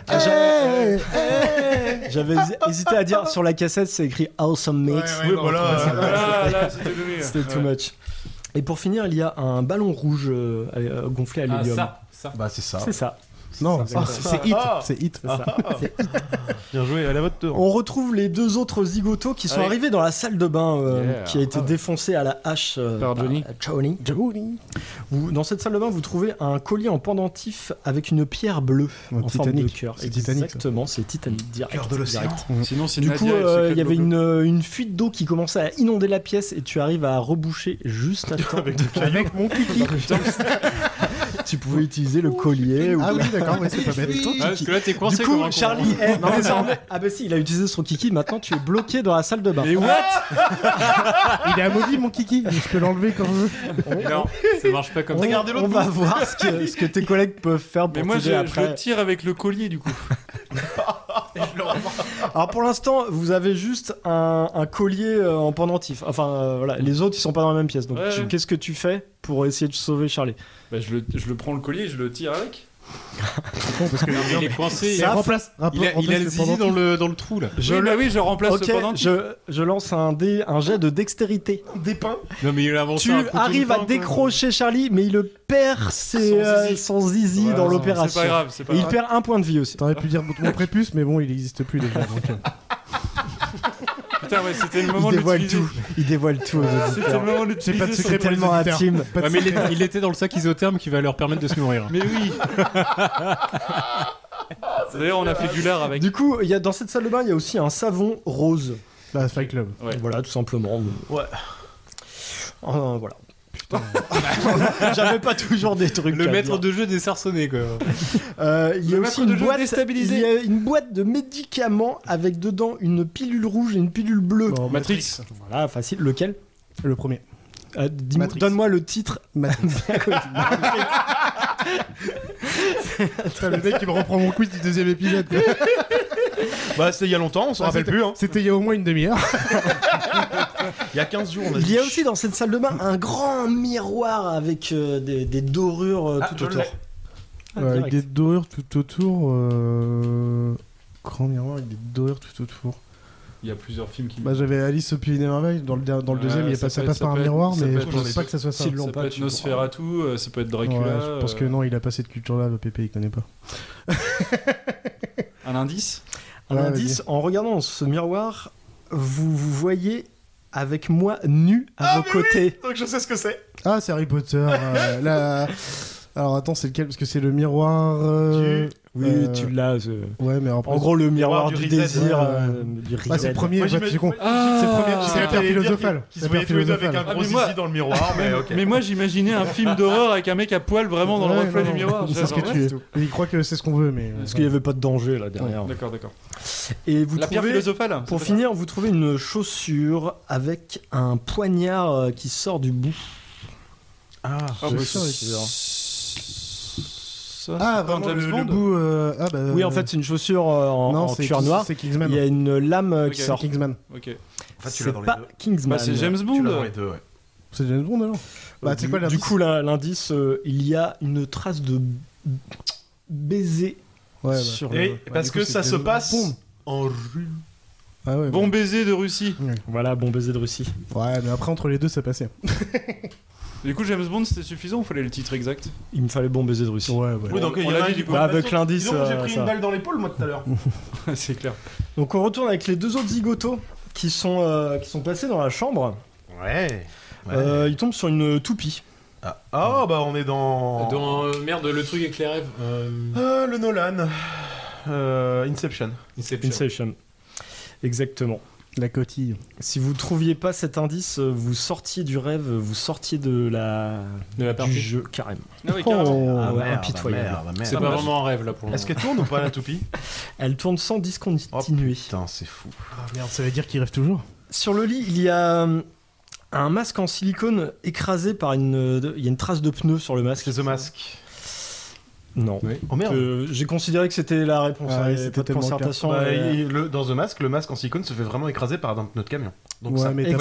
S9: Ah, J'avais hésité à dire sur la cassette, c'est écrit Awesome Mix.
S6: Ouais, voilà.
S8: Ah là, c'était donné.
S9: C'était too much. Et pour finir, il y a un ballon rouge gonflé à
S12: Ah,
S9: l'hélium.
S12: ça.
S6: Bah c'est ça.
S9: C'est ça.
S7: Non,
S9: ça.
S7: c'est hit. C'est hit.
S9: C'est ça.
S6: Bien joué, allez à votre tour.
S9: On retrouve les deux autres zigotos qui sont
S8: Allez.
S9: arrivés dans la salle de bain
S8: Yeah.
S9: qui a été défoncée à la hache
S8: Par Johnny.
S9: Johnny. Dans cette salle de bain, vous trouvez un collier en pendentif avec une pierre bleue
S7: Ouais,
S9: en forme de
S7: Titanic.
S9: cœur.
S7: C'est Titanic, ça.
S9: Exactement, c'est Titanic direct.
S6: Cœur de l'océan.
S9: direct.
S8: Sinon, c'est
S9: Du
S8: Nadia
S9: coup,
S8: et le secret
S9: il y
S8: de
S9: avait
S8: Loco.
S9: une fuite d'eau qui commençait à inonder la pièce et tu arrives à reboucher juste à temps.
S7: Avec mon kiki.
S9: Tu pouvais utiliser le collier.
S7: Ah
S9: ou...
S7: oui, d'accord, ouais, c'est pas bête.
S12: Ah, parce que là t'es coincé
S9: Du
S12: comme
S9: coup,
S12: un
S9: Charlie est désormais... Ah bah si, il a utilisé son kiki, maintenant tu es bloqué dans la salle de bain.
S8: Mais what
S7: Il est amovible mon kiki, je peux l'enlever quand je veux.
S12: Non, ça marche pas comme
S9: On,
S12: ça.
S6: gardé l'autre
S9: on va voir ce que tes collègues peuvent faire pour
S8: Mais moi,
S9: t'aider
S8: je
S9: après.
S8: le tire avec le collier du coup.
S9: Alors pour l'instant, vous avez juste un collier en pendentif. Enfin voilà, les autres ils sont pas dans la même pièce. Donc
S8: Ouais, ouais.
S9: qu'est-ce que tu fais pour essayer de sauver Charlie?
S8: Bah, je le prends le collier et je le tire avec.
S7: C'est con parce que
S12: Il est coincé.
S7: ça remplace.
S12: Il a le zizi dans le trou là.
S8: Oui, je remplace
S9: Ok,
S8: le pendant.
S9: je lance un jet de dextérité.
S6: Des pains.
S12: Non mais il a avancé
S9: Tu
S12: un couteau de
S9: arrives à
S12: pain, quoi.
S9: décrocher Charlie, mais il perd son zizi
S8: Ouais,
S9: dans
S8: non,
S9: l'opération.
S8: C'est pas grave, c'est pas
S9: Et il
S8: grave.
S9: perd un point de vie aussi.
S7: T'aurais pu dire mon prépuce, mais bon, il n'existe plus déjà. Donc,
S8: Putain, ouais, c'était le
S9: Il
S8: moment de
S9: dévoile
S8: l'utiliser.
S9: tout. Il dévoile tout aux
S8: C'était
S9: auditeurs.
S8: le moment de
S7: c'est pas de
S8: l'utiliser.
S7: secret
S9: C'est
S7: pour les
S9: tellement
S7: auditeurs.
S9: intime.
S7: Pas de
S12: Ouais, mais
S7: secret.
S12: il était dans le sac isotherme qui va leur permettre de se nourrir.
S8: Mais oui. D'ailleurs, on a fait du lard avec.
S9: Du coup, dans cette salle de bain, il y a aussi un savon rose.
S7: Bah, Fight Club.
S8: Ouais.
S9: Voilà, tout simplement.
S6: Ouais.
S9: Voilà. J'avais pas toujours des trucs.
S12: Le
S9: à
S12: maître
S9: dire.
S12: de jeu décercené quoi.
S9: Il y a
S8: Le
S9: aussi
S8: maître de
S9: une
S8: jeu
S9: boîte.
S8: déstabilisé.
S9: Il y a une boîte de médicaments avec dedans une pilule rouge et une pilule bleue.
S7: Bon,
S8: Matrix.
S9: Voilà, facile. Lequel
S7: Le premier. Matrix.
S9: Donne-moi le titre.
S7: Matrix. Putain, le mec qui me reprend mon quiz du deuxième épisode. quoi.
S6: Bah c'était il y a longtemps, on s'en rappelle
S7: C'était-
S6: plus hein.
S7: C'était il y a au moins une demi-heure.
S6: Il y a 15 jours on a
S9: Il
S6: dit.
S9: y a aussi dans cette salle de bain un grand miroir avec des dorures
S6: Ah,
S9: tout
S6: je
S9: autour.
S6: l'ai.
S9: Ah,
S7: Avec
S9: direct.
S7: des dorures tout autour. Grand miroir avec des dorures tout autour.
S8: Il y a plusieurs films qui.
S7: Bah, j'avais Alice au Pays des Merveilles. Dans le deuxième, ça passe par un miroir, mais je pense pas que ça soit ça.
S8: Ça peut être Nosferatu, ça peut être Dracula.
S7: Ouais, je pense que non, il a pas cette culture-là, le Pépé, il connaît pas.
S8: Un indice
S9: en regardant dans ce miroir, vous voyez avec moi nu à vos côtés.
S6: Oui, donc je sais ce que c'est.
S7: Ah, c'est Harry Potter. Alors attends, c'est lequel? Parce que c'est le miroir.
S9: Oui, tu l'as.
S7: Ouais, mais en
S9: gros, le miroir du désir. Du
S7: c'est le premier. C'est le premier. C'est la pierre philosophale.
S6: Qui se voyait tous les deux avec un gros zizi dans le miroir.
S8: Mais moi, j'imaginais un film d'horreur avec un mec à poil vraiment dans le reflet du miroir.
S7: C'est ce que tu es. Il croit que c'est ce qu'on veut, mais.
S9: Parce qu'il n'y avait pas de danger là derrière.
S8: D'accord.
S9: Et vous
S8: la
S9: trouvez,
S8: pierre philosophale.
S9: Pour finir, vous trouvez une chaussure avec un poignard qui sort du bout.
S7: Vraiment le bout.
S9: Oui, en fait, c'est une chaussure en cuir noir.
S7: C'est Kingsman.
S9: Il y a une lame qui sort.
S7: Kingsman.
S8: Ok.
S6: Enfin, tu l'as dans les
S9: deux. Kingsman.
S8: C'est James Bond.
S6: Dans les deux, ouais.
S7: C'est James Bond alors. C'est quoi l'indice ?
S9: Du coup, l'indice, il y a une trace de baiser sur le.
S6: Parce que ça se passe en rue.
S7: Ah ouais,
S8: bon baiser de Russie.
S9: Voilà, bon baiser de Russie.
S7: Ouais, mais après, entre les deux, ça passait.
S8: Du coup, James Bond, c'était suffisant ou fallait le titre exact ?
S9: Il me fallait bon baiser de Russie.
S7: Ouais.
S6: Oui, donc il y en a du coup.
S9: Avec l'indice.
S6: J'ai pris une balle dans l'épaule, moi, tout à l'heure.
S8: C'est clair.
S9: Donc, on retourne avec les deux autres zigotos qui sont passés dans la chambre.
S6: Ouais.
S9: Ils tombent sur une toupie.
S6: Bah on est dans.
S12: Merde, le truc avec les rêves.
S6: Le Nolan. Inception.
S9: Exactement.
S7: La coquille.
S9: Si vous trouviez pas cet indice, vous sortiez du rêve, vous sortiez de la
S12: partie
S9: du jeu carrément.
S8: Ah oui, carrément.
S6: Merde,
S9: impitoyable.
S12: C'est pas vraiment un rêve là pour le moment.
S6: Est-ce qu'elle tourne ou pas la toupie ?
S9: Elle tourne sans discontinuer.
S6: Putain, c'est fou.
S7: Ah merde, ça veut dire qu'il rêve toujours.
S9: Sur le lit, il y a un masque en silicone écrasé par il y a une trace de pneu sur le masque.
S6: C'est The Mask.
S9: Non.
S6: Oui. Oh merde.
S9: J'ai considéré que c'était la réponse.
S7: C'était
S9: pas de concertation.
S6: Dans The Mask, le masque en silicone se fait vraiment écraser par un pneu de camion. Donc
S7: ouais,
S6: ça
S7: mais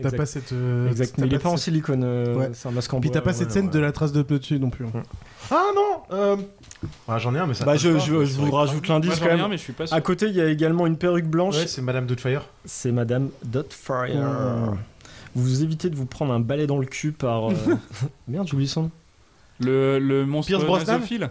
S7: t'as pas cette.
S9: Exact. Mais il est pas en silicone. C'est un masque en bois.
S7: Puis t'as pas cette scène de la trace de pneu dessus non plus.
S6: Ah non. J'en ai un, mais ça.
S9: Je vous rajoute l'indice quand même.
S8: Mais je suis pas sûr.
S9: À côté, il y a également une perruque blanche.
S6: Ouais, c'est Madame Doubtfire.
S9: C'est Madame Doubtfire. Vous évitez de vous prendre un balai dans le cul par. Merde, j'oublie son nom.
S8: Le monstre
S6: Pierce Brosnan.
S8: nasophile.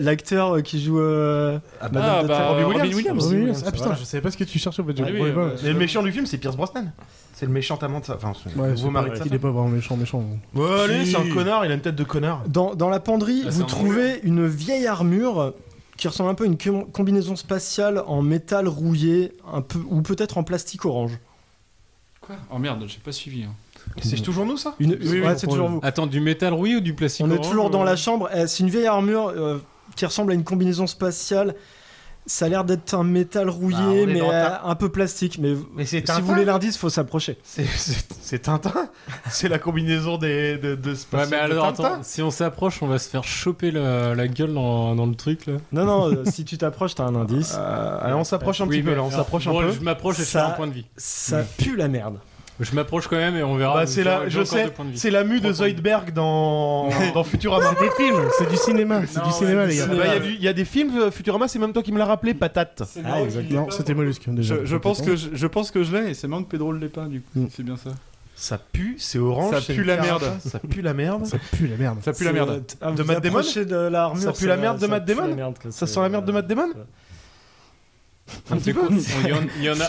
S9: L'acteur qui joue
S6: Robbie Williams.
S7: Ah putain, je savais pas ce que tu cherchais en fait.
S6: Mais le méchant du film, c'est Pierce Brosnan. C'est le méchant amant de ça. Enfin, nouveau mari de sa femme.
S7: Il est pas vraiment méchant.
S6: Ouais, allez, c'est un connard, il a une tête de connard.
S9: Dans la penderie, vous trouvez une vieille armure qui ressemble un peu à une combinaison spatiale en métal rouillé, un peu, ou peut-être en plastique orange.
S8: Quoi ? Oh merde, j'ai pas suivi.
S6: C'est toujours nous ça ?
S9: Oui, c'est toujours vous.
S12: Attends, du métal rouillé ou du plastique orange ?
S9: On est toujours dans la chambre. C'est une vieille armure qui ressemble à une combinaison spatiale. Ça a l'air d'être un métal rouillé, mais un peu plastique. Mais si vous voulez l'indice, faut s'approcher.
S6: C'est Tintin. C'est la combinaison de spatial.
S12: Ouais, mais alors attends, si on s'approche, on va se faire choper la gueule dans le truc là.
S9: Non, si tu t'approches, t'as un indice.
S6: Allez, on s'approche un petit peu là. On s'approche un peu.
S12: Je m'approche et je fais un point de vie.
S9: Ça pue la merde.
S12: Je m'approche quand même et on verra.
S6: C'est la mue de Zoidberg dans Futurama.
S7: C'est des films, c'est du cinéma, les gars.
S6: Il y a des films Futurama, c'est même toi qui me l'as rappelé, patate.
S7: Non, c'était Mollusque déjà.
S8: Je pense que je l'ai et c'est marrant que Pedro l'ait pas du coup. C'est bien ça.
S6: Ça pue, c'est orange.
S8: Ça pue la merde.
S6: Ça pue la merde.
S7: Ça pue la merde.
S8: Ça pue la merde.
S6: De Matt Damon.
S9: Ça
S6: pue la merde de Matt Damon. Ça sent la merde de Matt Damon. Un petit peu.
S12: Il y en a.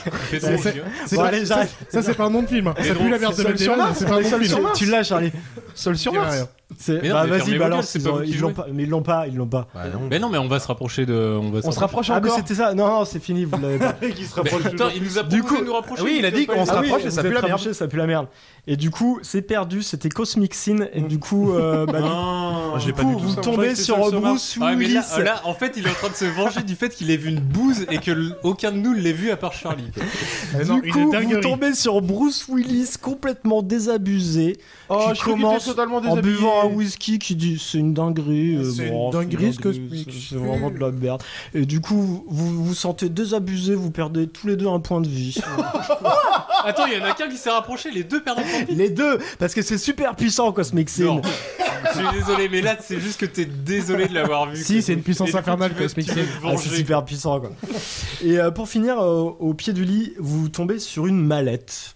S7: Ça, c'est pas un nom de film. Ça pue la merde de Matt Damon. C'est pas un nom de film.
S9: Tu l'as, Charlie.
S6: Seul sur Mars.
S9: Vas-y, balance. Ils l'ont pas. Mais ils l'ont pas.
S12: Mais non, mais on va se rapprocher de.
S6: On se rapproche
S9: encore.
S6: Ah,
S9: mais c'était ça. Non, c'est fini. Vous l'avez pas.
S6: Qui se rapproche.
S12: Attends, il nous a proposé de nous rapprocher.
S6: Oui, il a dit qu'on se rapproche et ça pue la merde.
S9: Ça pue la merde. Et du coup, c'est perdu. C'était Cosmic Sin. Et du coup, vous tombez sur Bruce Willis.
S12: Là, en fait, il est en train de se venger du fait qu'il ait vu une bouse et que aucun de nous l'ait vu à part Charlie.
S9: Du coup, vous tombez sur Bruce Willis complètement désabusé.
S6: Oh, je crois qu'il était totalement désabusé.
S9: En buvant un whisky qui dit c'est une dinguerie.
S7: C'est une dinguerie cosmique.
S9: C'est vraiment de la merde. Et du coup, vous vous sentez désabusé, vous perdez tous les deux un point de vie.
S12: Attends, il y en a qu'un qui s'est rapproché, les deux perdent un point de vie.
S9: Les deux, parce que c'est super puissant Cosmic Sin.
S12: Non. Je suis désolé, mais là, c'est juste que t'es désolé de l'avoir vu.
S7: Si, c'est une puissance infernale Cosmic Sin.
S9: C'est super puissant quoi. Et pour finir, au pied du lit, vous tombez sur une mallette.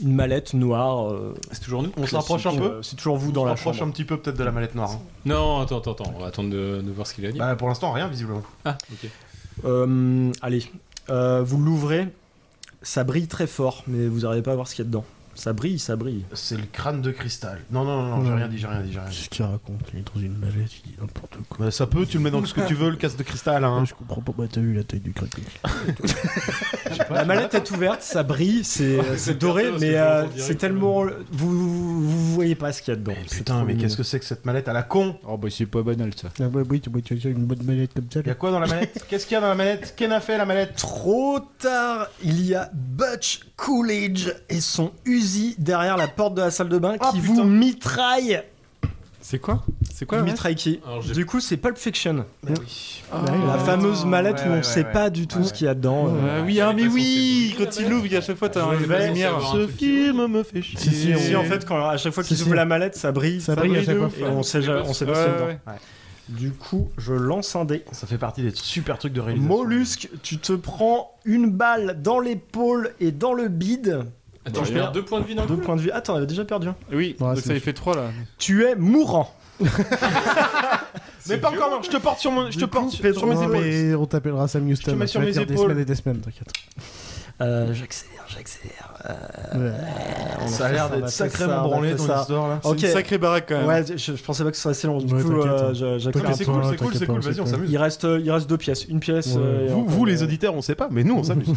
S9: Une mallette noire.
S12: C'est toujours nous.
S6: On se rapproche un peu.
S9: C'est toujours vous dans la chambre.
S6: On se rapproche un petit peu peut-être de la mallette noire. Hein.
S12: Non, attends, on va attendre de voir ce qu'il a dit.
S6: Bah pour l'instant rien visiblement.
S12: Ah, ok.
S9: Allez, vous l'ouvrez. Ça brille très fort, mais vous n'arrivez pas à voir ce qu'il y a dedans. Ça brille, ça brille.
S6: C'est le crâne de cristal. Non, j'ai rien dit.
S7: Ce qu'il raconte, il est dans une mallette, il dit n'importe quoi.
S6: Bah, ça peut, tu le mets dans ce que tu veux, le casse de cristal. Hein.
S7: Je comprends pas, t'as vu la taille du crâne.
S9: La mallette est ouverte, ça brille, c'est doré, mais c'est tellement. Vous voyez pas ce qu'il y a dedans.
S6: Putain, mais qu'est-ce que c'est que cette mallette à la con?
S8: Oh bah c'est pas banal ça.
S7: Ah bah oui, tu vois une bonne mallette comme ça.
S6: Y'a quoi dans la mallette? Qu'est-ce qu'il y a dans la mallette? Qu'en a fait la mallette?
S9: Trop tard, il y a Butch Coolidge et son Uzi derrière la porte de la salle de bain qui vous mitraille.
S8: C'est quoi
S9: Le mitraille qui? Du coup, c'est Pulp Fiction.
S6: Bah oui.
S9: La fameuse mallette où on sait pas du tout ce qu'il y a dedans.
S8: Mais oui, quand il l'ouvre, à chaque fois t'as une lumière.
S6: Ce film me fait chier.
S9: Si, en fait, à chaque fois qu'ils ouvrent la mallette, ça brille.
S7: Ça brille à chaque fois.
S9: Et on sait pas ce qu'il y a dedans. Du coup, je lance un dé.
S6: Ça fait partie des super trucs de réalisation.
S9: Mollusque, tu te prends une balle dans l'épaule et dans le bide.
S12: Attends, je perds 2 points de vie dans le coup.
S9: 2 points de vie. Attends, on avait déjà perdu un.
S8: Oui, donc ça y fait 3 là.
S9: Tu es mourant.
S6: Mais pas encore, non, je te porte sur mes épaules.
S7: Mais on t'appellera Sam Houston.
S6: Je te mets sur mes
S7: Des
S6: épaules.
S7: semaines et des semaines, t'inquiète.
S9: J'accélère.
S6: Ça a l'air d'être sacrément branlé ton histoire là.
S8: C'est une sacrée baraque quand même.
S9: Ouais, je pensais pas que ce serait assez long. Du coup,
S6: j'accélère. C'est cool, vas-y, on s'amuse.
S9: Il reste 2 pièces. Une pièce.
S6: Vous, les auditeurs, on sait pas, mais nous, on s'amuse.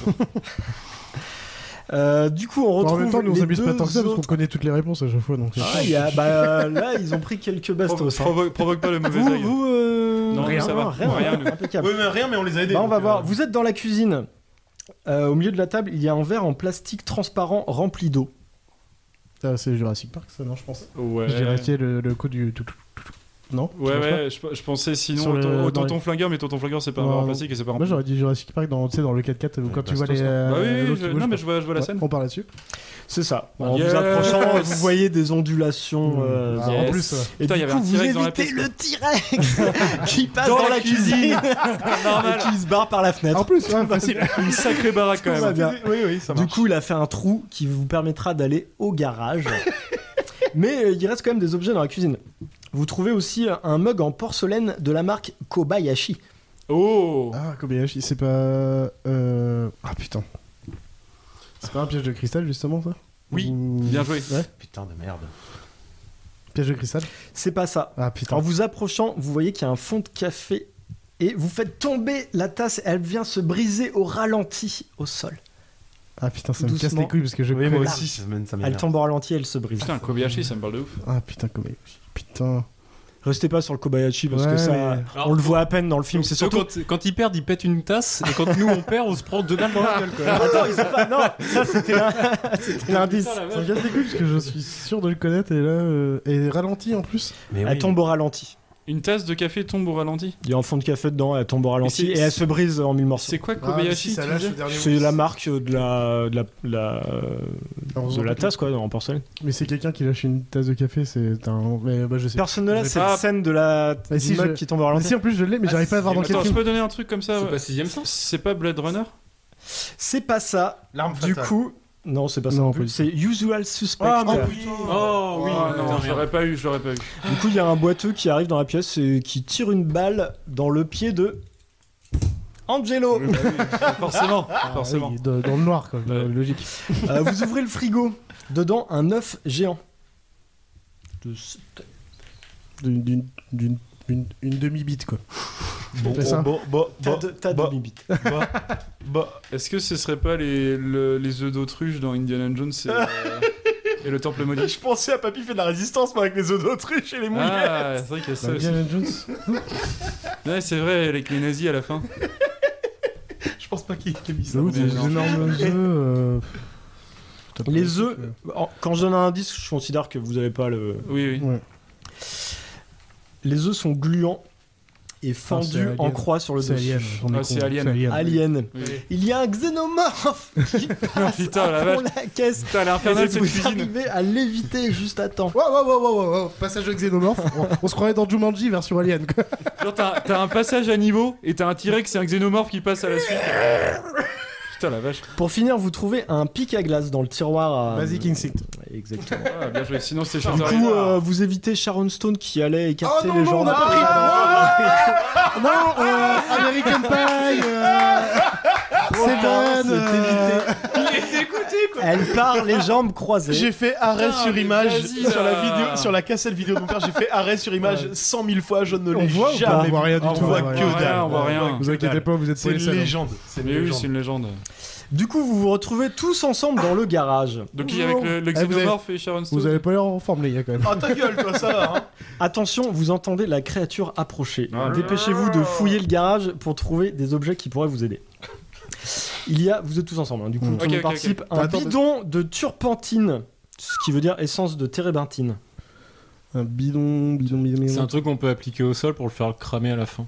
S9: Du coup, on retrouve.
S7: En même temps, nous on
S9: les
S7: s'amuse pas
S9: deux
S7: tant que ça parce qu'on
S9: autres.
S7: connaît toutes les réponses à chaque fois. Donc...
S9: Là, ils ont pris quelques bastos.
S8: Provoque pas le mauvais œil.
S9: Non,
S8: rien, ça va.
S9: Rien. Impeccable.
S6: Oui, mais rien, mais on les a aidés.
S9: On va voir. Vous êtes dans la cuisine. Au milieu de la table, il y a un verre en plastique transparent rempli d'eau.
S7: C'est Jurassic Park, ça, non, je pense.
S8: Ouais.
S7: J'ai resté le coup du. Non?
S8: Ouais, je pensais sinon Tonton Flingueur, mais Tonton Flingueur c'est pas un verre en plastique et c'est pas
S7: Moi j'aurais dit Jurassic Park dans le 4x4 quand tu vois les.
S8: Bah oui, non mais je vois la scène.
S7: On parle là-dessus.
S9: C'est ça. En vous approchant, vous voyez des ondulations.
S7: En plus.
S9: Et
S8: putain,
S9: du coup, vous évitez le T-Rex qui passe dans la cuisine et qui se barre par la fenêtre.
S7: En plus, facile.
S8: Une sacrée baraque quand même.
S9: Bien.
S6: Oui, ça marche.
S9: Du coup, il a fait un trou qui vous permettra d'aller au garage. Mais il reste quand même des objets dans la cuisine. Vous trouvez aussi un mug en porcelaine de la marque Kobayashi.
S8: Oh!
S7: Ah, Kobayashi, c'est pas. Ah putain. C'est pas un piège de cristal justement ça?
S8: Oui, bien joué.
S7: Ouais.
S6: Putain de merde.
S7: Piège de cristal?
S9: C'est pas ça.
S7: Ah putain.
S9: En vous approchant, vous voyez qu'il y a un fond de café et vous faites tomber la tasse. Elle vient se briser au ralenti au sol.
S7: Ah putain, ça me
S9: Doucement.
S7: casse les couilles parce que je.
S6: Oui, moi aussi, ça m'énerve.
S9: Elle tombe au ralenti, elle se brise.
S8: Putain, Kobayashi, ça me parle de ouf.
S7: Ah putain, Kobayashi. Putain.
S9: Restez pas sur le Kobayashi parce
S7: Ouais,
S9: que ça,
S7: mais-
S9: on le voit à peine dans le film. C'est surtout.
S12: Quand ils perdent, ils pètent une tasse, et quand nous on perd, on se prend 2 balles dans la gueule. Quoi.
S9: Attends, ils sont pas. Non, ça c'était l'indice.
S7: Ça me casse les couilles parce que je suis sûr de le connaître et là. Et ralenti en plus.
S6: Mais
S9: Elle tombe au ralenti.
S8: Une tasse de café tombe au ralenti.
S9: Il y a un fond de café dedans, elle tombe au ralenti
S8: Mais c'est-
S9: et elle se brise en 1000 morceaux.
S8: C'est quoi Kobayashi tu disais
S9: C'est la marque de la tasse quoi, en porcelaine.
S7: Mais c'est quelqu'un qui lâche une tasse de café, c'est un. Mais bah, je sais.
S9: Personne ne l'a
S7: Je sais
S9: cette
S7: pas.
S9: scène de la
S7: Mais si,
S9: du mug
S7: je-
S9: qui tombe au
S7: Mais
S9: ralenti.
S7: si en plus je l'ai, mais j'arrive pas à voir dans quel
S8: Attends, je
S7: film.
S8: peux donner un truc comme ça
S12: C'est
S8: ouais.
S12: pas 6ème sens?
S8: C'est pas Blade Runner?
S9: C'est pas ça.
S6: L'arme
S9: Du
S6: fatale.
S9: coup, non, c'est pas ça.
S7: Non,
S9: non
S7: pas
S9: plus.
S7: du
S9: C'est Usual Suspect.
S8: Ah non,
S12: Oh oui,
S8: Ah, non,
S12: putain,
S8: je l'aurais pas eu, je l'aurais pas eu.
S9: Du coup, il y a un boiteux qui arrive dans la pièce et qui tire une balle dans le pied de Angelo.
S8: Forcément,
S7: Ah,
S8: forcément.
S7: oui, dans le noir, quoi, logique.
S9: Vous ouvrez le frigo. Dedans, un œuf géant.
S7: Une demi-bite, quoi. C'est ça.
S9: T'as demi-bite.
S8: Est-ce que ce serait pas les œufs d'autruche dans Indiana Jones et le temple maudit?
S6: Je pensais à Papy fait de la résistance, moi, avec les œufs d'autruche et les mouillettes.
S8: Ah, c'est vrai qu'il y a ça aussi.
S7: Indiana Jones.
S8: Ouais, c'est vrai, avec les nazis à la fin.
S6: Je pense pas qu'il ait mis ça.
S7: J'avoue,
S8: mais
S7: des
S8: non.
S7: énormes œufs.
S9: Les œufs, quand je donne un indice, je considère que vous avez pas le.
S8: Oui, oui.
S7: Ouais.
S9: Les œufs sont gluants et fendus en croix sur le dessus.
S8: C'est Alien.
S9: Alien.
S8: Oui.
S9: Il y a un xénomorphe qui passe
S8: Putain, la
S9: pour
S8: vache.
S9: la caisse.
S8: Putain, elle est infernale, cette
S9: vous
S8: cuisine.
S9: arrivez à l'éviter juste à temps.
S7: Wow. Passage au xénomorphe. On se croirait dans Jumanji version Alien, quoi.
S8: Genre, t'as un passage à niveau et t'as un T-Rex, c'est un xénomorphe qui passe à la suite. Putain, la vache.
S9: Pour finir, vous trouvez un pic à glace dans le tiroir à...
S7: Basic Instinct.
S9: Exactement.
S8: Ah, bien joué. Sinon, c'était
S9: Du coup, vous évitez Sharon Stone qui allait écarter les gens.
S7: on a pas pris. Non, American Pie. Seven.
S12: Il est écouté quoi.
S9: Elle part les jambes croisées.
S6: J'ai fait arrêt sur image
S8: vas-y,
S6: sur la
S8: là.
S6: vidéo, sur la cassette vidéo de mon père. J'ai fait arrêt sur image 100 000 fois. Je ne
S9: On
S6: l'ai
S9: voit ou pas
S6: jamais
S7: On voit rien du
S6: vu.
S7: tout.
S6: On voit
S7: On voit
S6: que
S8: rien,
S6: dalle.
S8: on voit rien.
S7: Vous inquiétez pas, vous êtes
S6: C'est
S7: pas les
S6: une
S7: seuls.
S6: légende. C'est
S8: Mais
S6: une
S8: oui,
S6: légende.
S8: c'est une légende.
S9: Du coup, vous vous retrouvez tous ensemble dans le garage.
S8: Donc, il y a avec le
S7: vous avez-
S8: xénomorphe et Sharon Stone.
S7: Vous avez pas l'air en forme, les gars, quand même.
S6: Ah ta gueule, toi, ça va. Hein.
S9: Attention, vous entendez la créature approcher.
S8: Ah.
S9: Dépêchez-vous de fouiller le garage pour trouver des objets qui pourraient vous aider. Vous êtes tous ensemble, hein, du coup, tout le monde
S8: Ok,
S9: participe. Un
S7: Attends,
S9: bidon de turpentine, ce qui veut dire essence de térébenthine.
S7: Un bidon.
S12: C'est un truc qu'on peut appliquer au sol pour le faire cramer à la fin.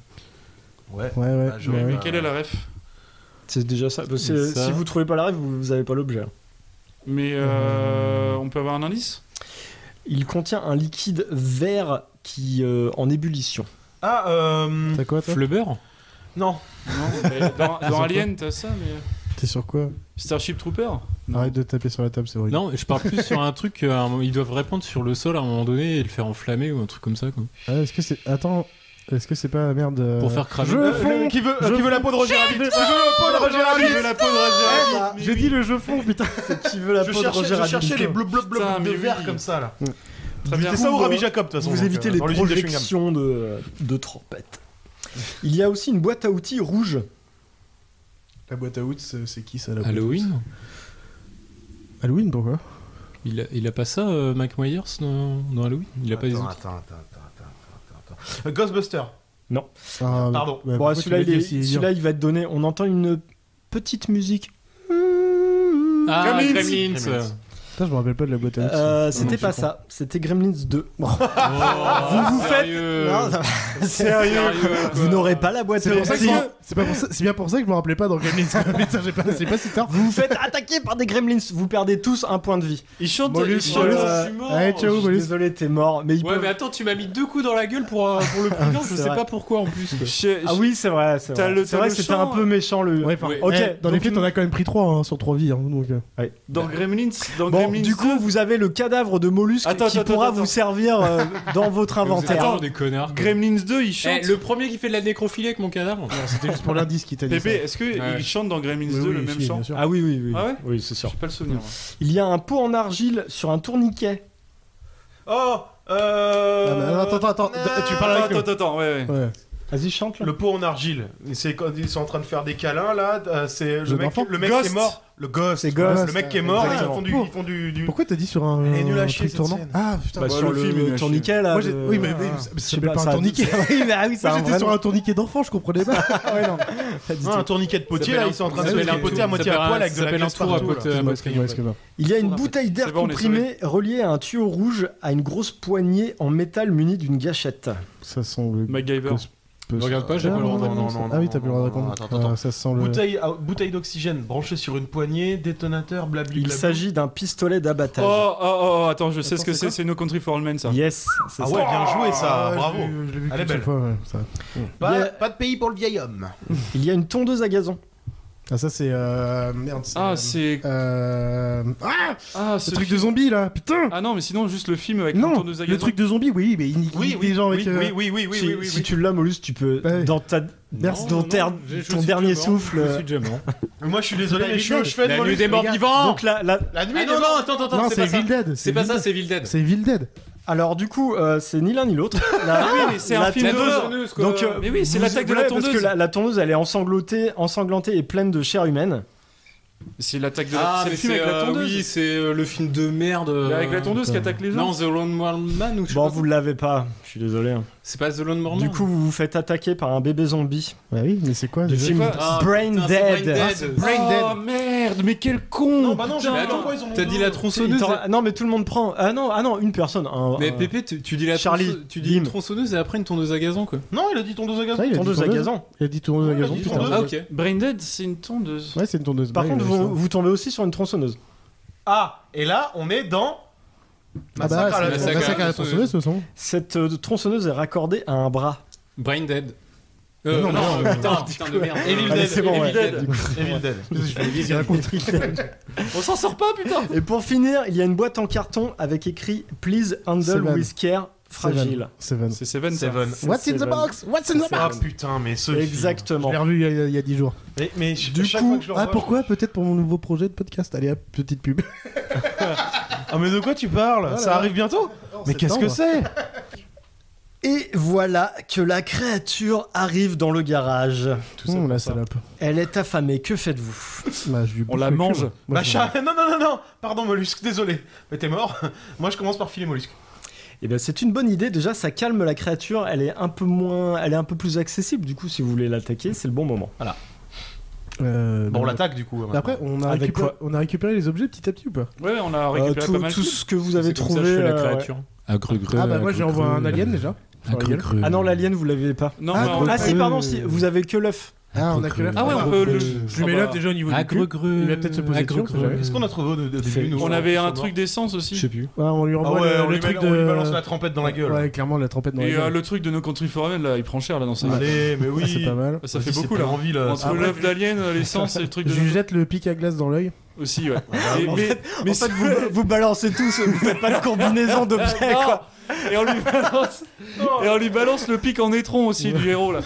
S6: Ouais.
S7: Ouais.
S8: Mais quelle est la ref?
S9: C'est déjà ça.
S12: Ça.
S9: Si vous trouvez pas la rêve, vous avez pas l'objet.
S8: Mais on peut avoir un indice?
S9: Il contient un liquide vert qui en ébullition.
S6: Ah,
S7: T'as quoi, toi?
S12: Flubber.
S6: non.
S8: Non, mais dans Alien, t'as ça, mais.
S7: T'es sur quoi?
S8: Starship Trooper?
S7: Arrête de taper sur la table, c'est horrible.
S12: Non, je parle plus sur un truc. Ils doivent répandre sur le sol à un moment donné et le faire enflammer ou un truc comme ça quoi.
S7: Ah, est-ce que c'est. Attends. Est-ce que c'est pas la merde.
S12: Pour faire cramer.
S7: Je fonds.
S6: Qui veut la peau de Roger Rabbit? Qui veut la peau de Roger Rabbit?
S8: Qui veut la peau de Roger Rabbit?
S7: J'ai dit le jeu fond, putain.
S9: Qui veut la
S6: Je
S9: peau de Roger Rabbit?
S6: cherchais les bleus
S8: Putain,
S6: de
S8: mais
S6: verre
S8: oui.
S6: comme ça là.
S8: Très bien.
S6: C'était ça ou Rabbi Jacob de toute façon.
S9: Vous
S6: donc,
S9: évitez les
S6: dans l'usine des chewing-gums.
S9: projections de trompettes. Il y a aussi une boîte à outils rouge.
S7: La boîte à outils, c'est qui ça, la boîte
S12: Halloween.
S7: Halloween, pourquoi?
S12: Il a pas ça, Mike Myers dans Halloween. Il a pas des outils.
S6: Attends. Ghostbuster.
S7: Ah,
S6: Pardon.
S7: ouais,
S9: Bon,
S7: pourquoi
S9: celui-là,
S7: tu l'as dit aussi,
S9: celui-là, il va te donner. On entend une petite musique.
S12: Ah,
S8: Gremlins.
S12: Gremlins.
S7: Putain, je me rappelle pas de la boîte à outils.
S9: C'était
S7: Non,
S9: pas
S7: je
S9: ça. C'était Gremlins 2.
S12: Oh,
S9: vous faites.
S12: sérieux.
S9: Non, non,
S12: Sérieux.
S9: vous n'aurez pas la boîte
S7: C'est
S9: à
S7: pour ça que
S9: outils.
S7: c'est bien pour ça que je me rappelais pas dans Gremlins. Putain, c'est pas si tard.
S9: Vous vous faites attaquer par des Gremlins. Vous perdez tous un point de vie.
S8: Il chante.
S9: Molus,
S8: il chante.
S12: Je suis mort.
S7: Allez, ciao,
S9: Je suis
S7: Molus.
S9: désolé, t'es mort. Mais il
S12: Ouais,
S9: peut.
S12: mais attends, tu m'as mis 2 coups dans la gueule pour le prudent, je
S9: c'est
S12: sais
S9: vrai.
S12: pas pourquoi en plus. quoi.
S9: Ah oui, c'est vrai. C'est
S8: T'as
S9: vrai,
S8: le-
S9: c'est
S8: t'as
S9: vrai
S8: le
S9: que c'était
S8: chant,
S9: un peu méchant le.
S7: Ouais, enfin,
S9: Ok,
S7: dans les
S9: donc
S7: faits,
S9: nous-
S7: on a quand même pris 3 sur 3 vies. Donc,
S9: Ouais.
S8: Dans Gremlins. Dans
S9: Bon,
S8: Gremlins
S9: du coup,
S8: 2,
S9: vous avez le cadavre de mollusque
S8: Attends,
S9: qui
S8: attends,
S9: pourra
S8: attends.
S9: vous servir dans votre
S12: Vous êtes
S9: inventaire.
S12: vraiment des connards. quoi.
S8: Gremlins 2, il chante.
S12: Eh, le premier qui fait de la nécrophilie avec mon cadavre.
S7: c'était juste pour l'indice qui t'a dit ça.
S8: Pépé, est-ce qu'il
S12: Ouais.
S8: chante dans Gremlins 2 le même
S7: si,
S8: chant?
S7: bien sûr.
S9: Ah oui, oui, oui.
S8: Ah ouais
S9: Oui, c'est sûr.
S8: J'ai pas le souvenir.
S9: Il y a un pot en argile sur un tourniquet.
S6: Oh,
S7: Ah, mais attends, tu parles avec
S8: Attends, ouais.
S7: Ouais.
S9: Vas-y, chante là.
S6: le pot en argile. Et c'est quand ils sont en train de faire des câlins là. C'est
S7: Jeu d'enfant.
S6: le mec
S8: Ghost.
S6: qui est mort. Le Ghost.
S9: C'est Ghost.
S6: Le mec qui est mort.
S9: Exactement.
S6: Ils font du.
S7: Pourquoi t'as dit sur un
S6: Elle est nulle à chier,
S7: truc
S6: cette
S7: tournant?
S6: scène.
S7: Ah putain.
S9: Bah,
S8: Ouais,
S9: sur
S8: le film, il est
S9: le
S8: à
S9: tourniquet là.
S7: Moi, j'ai-
S9: de-
S7: oui, mais
S9: Ah,
S7: ça
S9: je sais
S7: s'appelle pas un
S9: ça-
S7: tourniquet.
S9: Oui, mais ah oui, ça.
S7: Moi j'étais sur un tourniquet d'enfant, je comprenais pas.
S9: Ouais, non. Pas du
S6: Non,
S9: tout.
S6: un tourniquet de potier
S12: Ça
S6: là. Ils sont en train de
S12: s'appelle
S6: se
S12: un
S6: faire poter
S12: tour-
S6: à moitié
S12: ça
S6: à
S12: s'appelle
S6: poil
S12: un-
S6: avec de la
S12: ça s'appelle
S6: glace
S12: un tour à
S6: partout.
S12: pote,
S6: là.
S7: Excuse-moi.
S9: Il y a une
S8: On a fait.
S9: bouteille d'air
S8: C'est bon, on est
S9: comprimé reliée à un tuyau rouge à une grosse poignée en métal munie d'une gâchette.
S7: Ça sent le.
S8: MacGyver.
S12: Ne regarde pas, j'ai pas le droit de
S6: non,
S12: répondre.
S6: non,
S7: Ah oui, t'as plus le droit de répondre.
S6: Attends.
S7: Ça sent le.
S6: Bouteille d'oxygène branchée sur une poignée, détonateur, blabli.
S9: Il s'agit d'un pistolet d'abattage.
S8: Attends, je sais ce que c'est. C'est No Country for All Men, ça.
S9: Yes, c'est
S6: Ah
S9: ça.
S6: ouais, bien joué ça,
S7: Ah,
S6: bravo.
S7: Je l'ai vu
S6: Elle est
S7: qu'une seule
S6: belle.
S7: fois, ouais, ça.
S6: Pas de pays pour le vieil homme.
S9: Il y a une tondeuse à gazon.
S7: Ah, ça c'est. Merde.
S8: Ah, c'est.
S7: Ah
S8: Ah,
S7: Le truc de zombie là, putain.
S8: Ah non, mais sinon, juste le film avec
S7: Non,
S8: le tourneuse à
S7: le
S8: gazon.
S7: truc de zombie, oui, mais il nique des gens avec.
S9: Si tu l'as, Molus, tu peux.
S7: Ouais.
S9: Dans ta.
S7: Merci.
S9: Dans ton dernier souffle.
S12: Je suis déjà mort.
S6: Moi je suis désolé,
S7: C'est
S6: mais je suis
S7: pas
S6: au chevet de
S12: La
S6: Molus,
S12: nuit des
S6: les
S12: morts
S6: gars.
S12: vivants.
S9: Donc la.
S6: La nuit
S12: Ah
S6: des
S12: non,
S6: morts.
S12: non, attends,
S7: Non,
S12: c'est
S7: c'est
S12: pas ça.
S7: Evil Dead.
S12: C'est pas ça, c'est Evil Dead.
S7: C'est Evil Dead.
S9: Alors du coup, c'est ni l'un ni l'autre.
S8: Ah oui, mais c'est un film
S12: La
S8: d'horreur.
S12: tondeuse, quoi.
S9: Donc,
S8: Mais oui, c'est
S9: vous-
S8: l'attaque de la
S9: ouais, Parce
S8: tondeuse.
S9: que la tondeuse, elle est ensanglantée et pleine de chair humaine.
S8: C'est l'attaque de la... c'est le film avec la tondeuse.
S12: Oui, c'est le film de merde.
S8: Avec la tondeuse qui attaque les gens.
S12: Non, The Lone Man ou je sais
S9: Bon,
S12: pas.
S9: vous l'avez pas, je suis désolé.
S12: C'est pas The Lone Man.
S9: Du coup, vous vous faites attaquer par un bébé zombie.
S7: Bah oui, mais c'est quoi
S9: Du
S7: déjà
S9: film Brain
S12: putain, c'est
S9: Dead.
S7: Brain Dead.
S8: Oh merde, mais quel con.
S6: Non, bah non,
S12: Mais attends, t'as dit la tronçonneuse.
S9: Non, mais tout le monde prend. Ah non, une personne.
S12: Mais Pépé, tu dis la
S9: Charlie,
S12: tu dis une
S9: Bim.
S12: tronçonneuse et après une tondeuse à gazon quoi.
S6: Non, il a dit tondeuse à gazon.
S7: Ah, il a dit
S9: Tondeuse à
S7: tondeuse.
S9: gazon.
S7: Il a dit tondeuse à
S6: Ouais, il a
S7: gazon,
S6: dit
S7: putain.
S6: tondeuse.
S12: Ah ok.
S8: Brain Dead, c'est une tondeuse.
S7: Ouais, c'est une tondeuse.
S9: Par
S7: Bah,
S9: contre,
S7: oui, ça.
S9: vous tombez aussi sur une tronçonneuse.
S6: Ah, et là, on est dans.
S7: Ah bah,
S6: Massacre à la
S7: c'est massacre à la tronçonneuse, ce sont.
S9: Cette tronçonneuse est raccordée à un bras.
S12: Brain Dead.
S7: Non,
S12: Putain de merde.
S6: Evil
S9: Allez,
S6: Dead.
S9: c'est bon,
S6: Evil
S9: ouais.
S6: Dead. Evil Dead.
S8: On s'en sort pas, putain.
S9: Et pour finir, il y a une boîte en carton avec écrit Please handle
S7: Seven.
S9: with care, fragile.
S7: Seven.
S8: C'est Seven, ça.
S6: Seven.
S7: What's in the
S9: Seven.
S7: box? What's in the
S6: Ah
S7: box?
S6: putain, mais ce.
S9: Exactement.
S7: Je l'ai revu il y a 10 jours.
S6: Mais
S7: Du
S6: chaque
S7: coup,
S6: fois que je le revois,
S7: pourquoi? Peut-être pour mon nouveau projet de podcast. Allez hop, petite pub.
S6: Ah, mais de quoi tu parles?
S7: Voilà.
S6: Ça arrive bientôt? Mais qu'est-ce que c'est?
S9: Et voilà que la créature arrive dans le garage.
S7: Tout ça. La salope.
S9: Elle est affamée, que faites-vous?
S7: Bah, je lui
S8: On la
S7: bouffe le
S8: mange.
S7: cul, moi.
S6: Bah, non, pardon, Mollusque, désolé. Mais t'es mort. Moi, je commence par filer Mollusque.
S9: Eh ben c'est une bonne idée, déjà ça calme la créature, elle est un peu plus accessible, du coup si vous voulez l'attaquer, c'est le bon moment. Voilà.
S6: Bon, on l'attaque du coup.
S7: Après, on a récupéré les objets petit à petit ou pas?
S8: Ouais, on a récupéré pas mal.
S9: Tout ce que vous avez
S12: C'est comme
S9: trouvé.
S12: ça, je fais la
S9: ouais.
S12: créature.
S7: Ah bah moi j'ai envoyé un alien déjà. Sur la gueule.
S9: Ah non, l'alien vous l'avez pas.
S8: Non,
S7: Ah,
S8: mais
S7: gros.
S8: on-
S9: Ah si, pardon, si, vous avez que l'œuf.
S7: Ah, on a que l'œuf.
S8: Ah ouais, on peut le...
S7: Je lui mets l'œuf déjà au niveau du cul. Il va peut-être se poser dessus, on sait jamais.
S6: Qu'est-ce qu'on a trouvé au début, nous?
S8: On avait un truc d'essence aussi.
S12: Je sais plus.
S7: Ouais, on lui
S6: Ah
S7: envoie
S6: ouais, on
S7: le
S6: lui
S7: truc
S6: on lui
S7: de...
S6: balance la trempette dans la gueule.
S7: Ouais, clairement la trempette dans la
S8: Et
S7: gueule.
S8: le truc de No Country for Old Men, là, il prend cher là dans sa gueule.
S6: Allez, mais
S7: Ah, c'est
S6: oui.
S7: pas mal.
S8: Ça fait
S6: Vas-y,
S8: beaucoup
S6: c'est
S8: là.
S6: pas envie, là.
S8: Entre l'œuf d'alien, l'essence et le truc de
S7: Je lui jette le pic à glace dans l'œil.
S8: aussi, ouais.
S9: En fait, vous balancez tous, vous faites pas de combinaison d'objets
S8: Non.
S9: quoi.
S8: Et on lui balance le pic en étron aussi du héros là.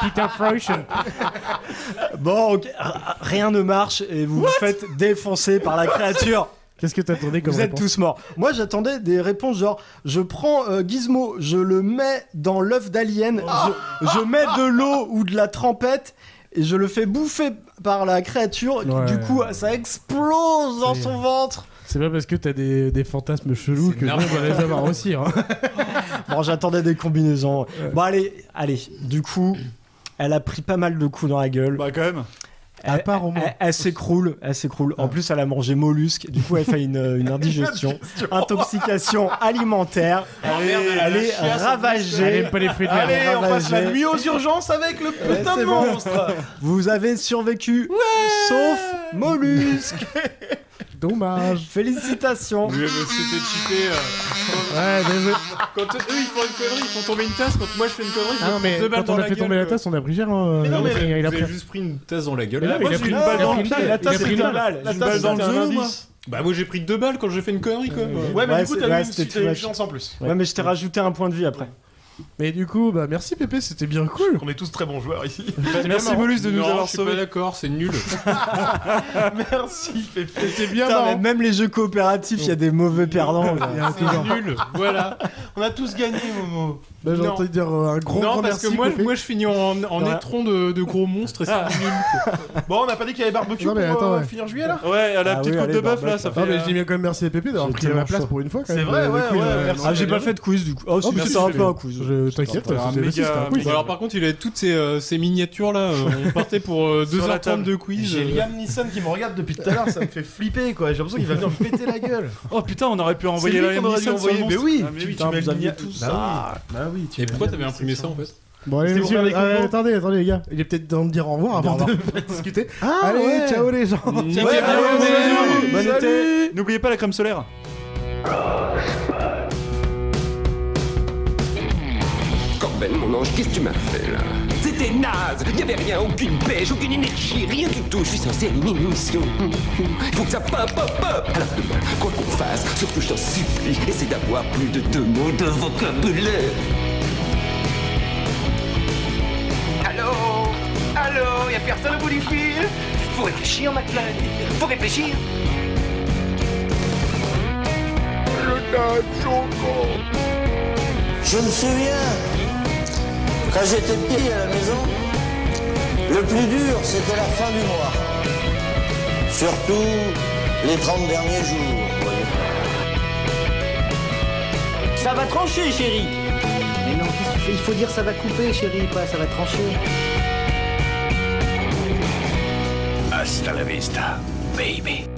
S7: Peter Freuchen.
S9: Bon, ok, rien ne marche et vous vous faites défoncer par la créature.
S7: Qu'est-ce que t'attendais comme
S9: Vous êtes
S7: réponse?
S9: tous morts. Moi, j'attendais des réponses genre je prends Gizmo, je le mets dans l'œuf d'alien, je mets de l'eau ou de la trempette et je le fais bouffer par la créature.
S7: Ouais.
S9: Du coup, ça explose dans son ventre.
S7: C'est pas parce que t'as des fantasmes chelous que nous, on va les avoir aussi. Hein.
S9: Bon, j'attendais des combinaisons. Bon, allez. Du coup, elle a pris pas mal de coups dans la gueule.
S8: Bah quand même.
S7: À part au moins.
S9: Elle s'écroule. En plus, elle a mangé mollusque. Du coup, elle fait une indigestion, intoxication alimentaire. Elle est ravagée.
S7: Elle aime pas les fruits de mer.
S6: Allez, on passe la
S9: Ravagée.
S6: nuit aux urgences avec le putain de
S9: c'est bon.
S6: monstre.
S9: Vous avez survécu, sauf mollusque.
S7: Dommage.
S9: Félicitations.
S12: Oui, mais c'était cheaté.
S7: Ouais, désolé.
S12: Quand eux ils font une connerie, ils font tomber une tasse. Quand moi je fais une connerie, je
S7: Ah non,
S12: me
S7: mais
S12: prends 2 balles
S7: quand on
S12: dans
S7: a
S12: la
S7: fait
S12: gueule.
S7: tomber la
S12: quoi.
S7: tasse, on a pris cher. Hein.
S6: Mais non, mais
S7: il a
S12: Vous
S7: pris.
S12: avez juste pris une tasse dans la gueule.
S7: Mais non,
S12: Moi,
S7: il a
S12: j'ai
S7: pris
S12: une
S7: une
S12: balle dans le
S7: balle.
S12: pied.
S9: La tasse,
S7: Il a pris
S9: c'est
S7: une
S9: une balle.
S6: La
S9: Une
S6: tasse,
S9: balle dans
S6: c'était
S9: le
S6: un
S9: genou, moi.
S6: indice.
S12: Bah moi j'ai pris 2 balles quand j'ai fait une connerie quoi.
S6: Ouais, mais
S9: Ouais,
S6: du coup,
S9: c'est-
S6: t'as
S9: ouais,
S6: eu
S9: c'était
S6: t'as eu une
S9: too much.
S6: chance en plus.
S9: Ouais, mais je t'ai rajouté un point de vie après.
S7: Mais du coup, bah merci Pépé, c'était bien cool.
S6: On est tous très bons joueurs ici.
S8: Merci Molus de nous
S12: Non,
S8: avoir
S12: je suis pas
S8: sauvés.
S12: d'accord, c'est nul.
S6: Merci, Pépé.
S7: C'était bien
S9: Putain, mais
S7: marrant.
S9: même les jeux coopératifs, il y a des mauvais perdants.
S7: Il y a un toujours.
S12: C'est nul, voilà.
S6: On a tous gagné, Momo.
S7: Bah, j'ai
S12: Non.
S7: entendu dire un grand
S12: Non, parce
S7: merci.
S12: que moi
S7: Pépé.
S12: je finis en
S9: Ouais.
S12: étron de gros monstres et c'est nul.
S6: Bon, on n'a pas dit qu'il y avait barbecue
S7: Non, mais
S6: pour
S7: attends, ouais.
S6: finir juillet là?
S8: Ouais, à la
S9: Ah
S8: petite
S9: oui,
S8: côte
S9: allez,
S8: de bœuf
S9: barbecue.
S8: là, ça
S7: Non,
S8: fait.
S7: mais je dis bien quand même merci à Pépé d'avoir
S9: J'ai
S7: pris
S9: été
S7: ma
S9: mon
S7: place
S9: choix.
S7: pour une fois. quand
S6: C'est
S7: même.
S6: vrai,
S7: Du
S6: ouais,
S7: coup,
S6: ouais,
S7: merci.
S9: Ah, j'ai pas fait de quiz du coup. Oh, si,
S7: merci,
S9: c'était un
S7: Pépé.
S9: peu un quiz.
S7: Je t'inquiète,
S8: Un
S7: c'était
S8: méga
S7: c'était un quiz.
S12: Bon, alors par contre, il avait toutes ces miniatures là. On partait pour
S8: Sur la
S12: 2h30
S8: table.
S12: de quiz.
S6: J'ai Liam Neeson qui me regarde depuis tout à l'heure, ça me fait flipper quoi. J'ai l'impression qu'il va venir me péter la gueule.
S8: Oh putain, on aurait pu envoyer
S6: C'est lui
S8: la
S6: qu'on aurait dû
S8: Neeson sur le
S6: envoyer. Mais
S8: monstre.
S6: oui,
S8: Ah, mais oui.
S9: Putain,
S6: tu
S9: vous
S6: m'as
S9: aviez
S6: mis
S9: tout
S6: ça.
S9: ça.
S6: Bah oui, tu
S12: Et
S6: m'as
S12: pourquoi
S6: mis
S12: t'avais imprimé ça en fait?
S7: Bon, allez,
S6: C'était
S7: messieurs,
S6: pour faire des combos.
S7: attendez les gars. Il est peut-être temps de dire au revoir avant de discuter.
S6: Ah,
S7: Allez,
S6: ouais.
S7: ciao les gens.
S12: Ouais,
S8: Ouais,
S12: allez,
S8: allez,
S9: bonne
S8: salut. N'oubliez pas la crème solaire.
S2: Corben, mon ange, qu'est-ce que tu m'as fait là? C'était naze. Y avait rien, aucune pêche, aucune énergie, rien du tout. Je suis censé animer une mission. Il faut que ça pop. Alors demain, quoi qu'on fasse, surtout je t'en supplie, essaie d'avoir plus de 2 mots de vocabulaire.
S1: Allô, y'a personne au bout du fil? Faut réfléchir, McFly. Faut réfléchir.
S13: Je me souviens, quand j'étais petit à la maison, le plus dur, c'était la fin du mois.
S11: Surtout les 30 derniers jours, vous voyez.
S10: Ça va trancher, chérie. Mais non, qu'est-ce que tu fais? Il faut dire ça va couper, chérie, pas ça va trancher.
S3: Hasta la vista, baby.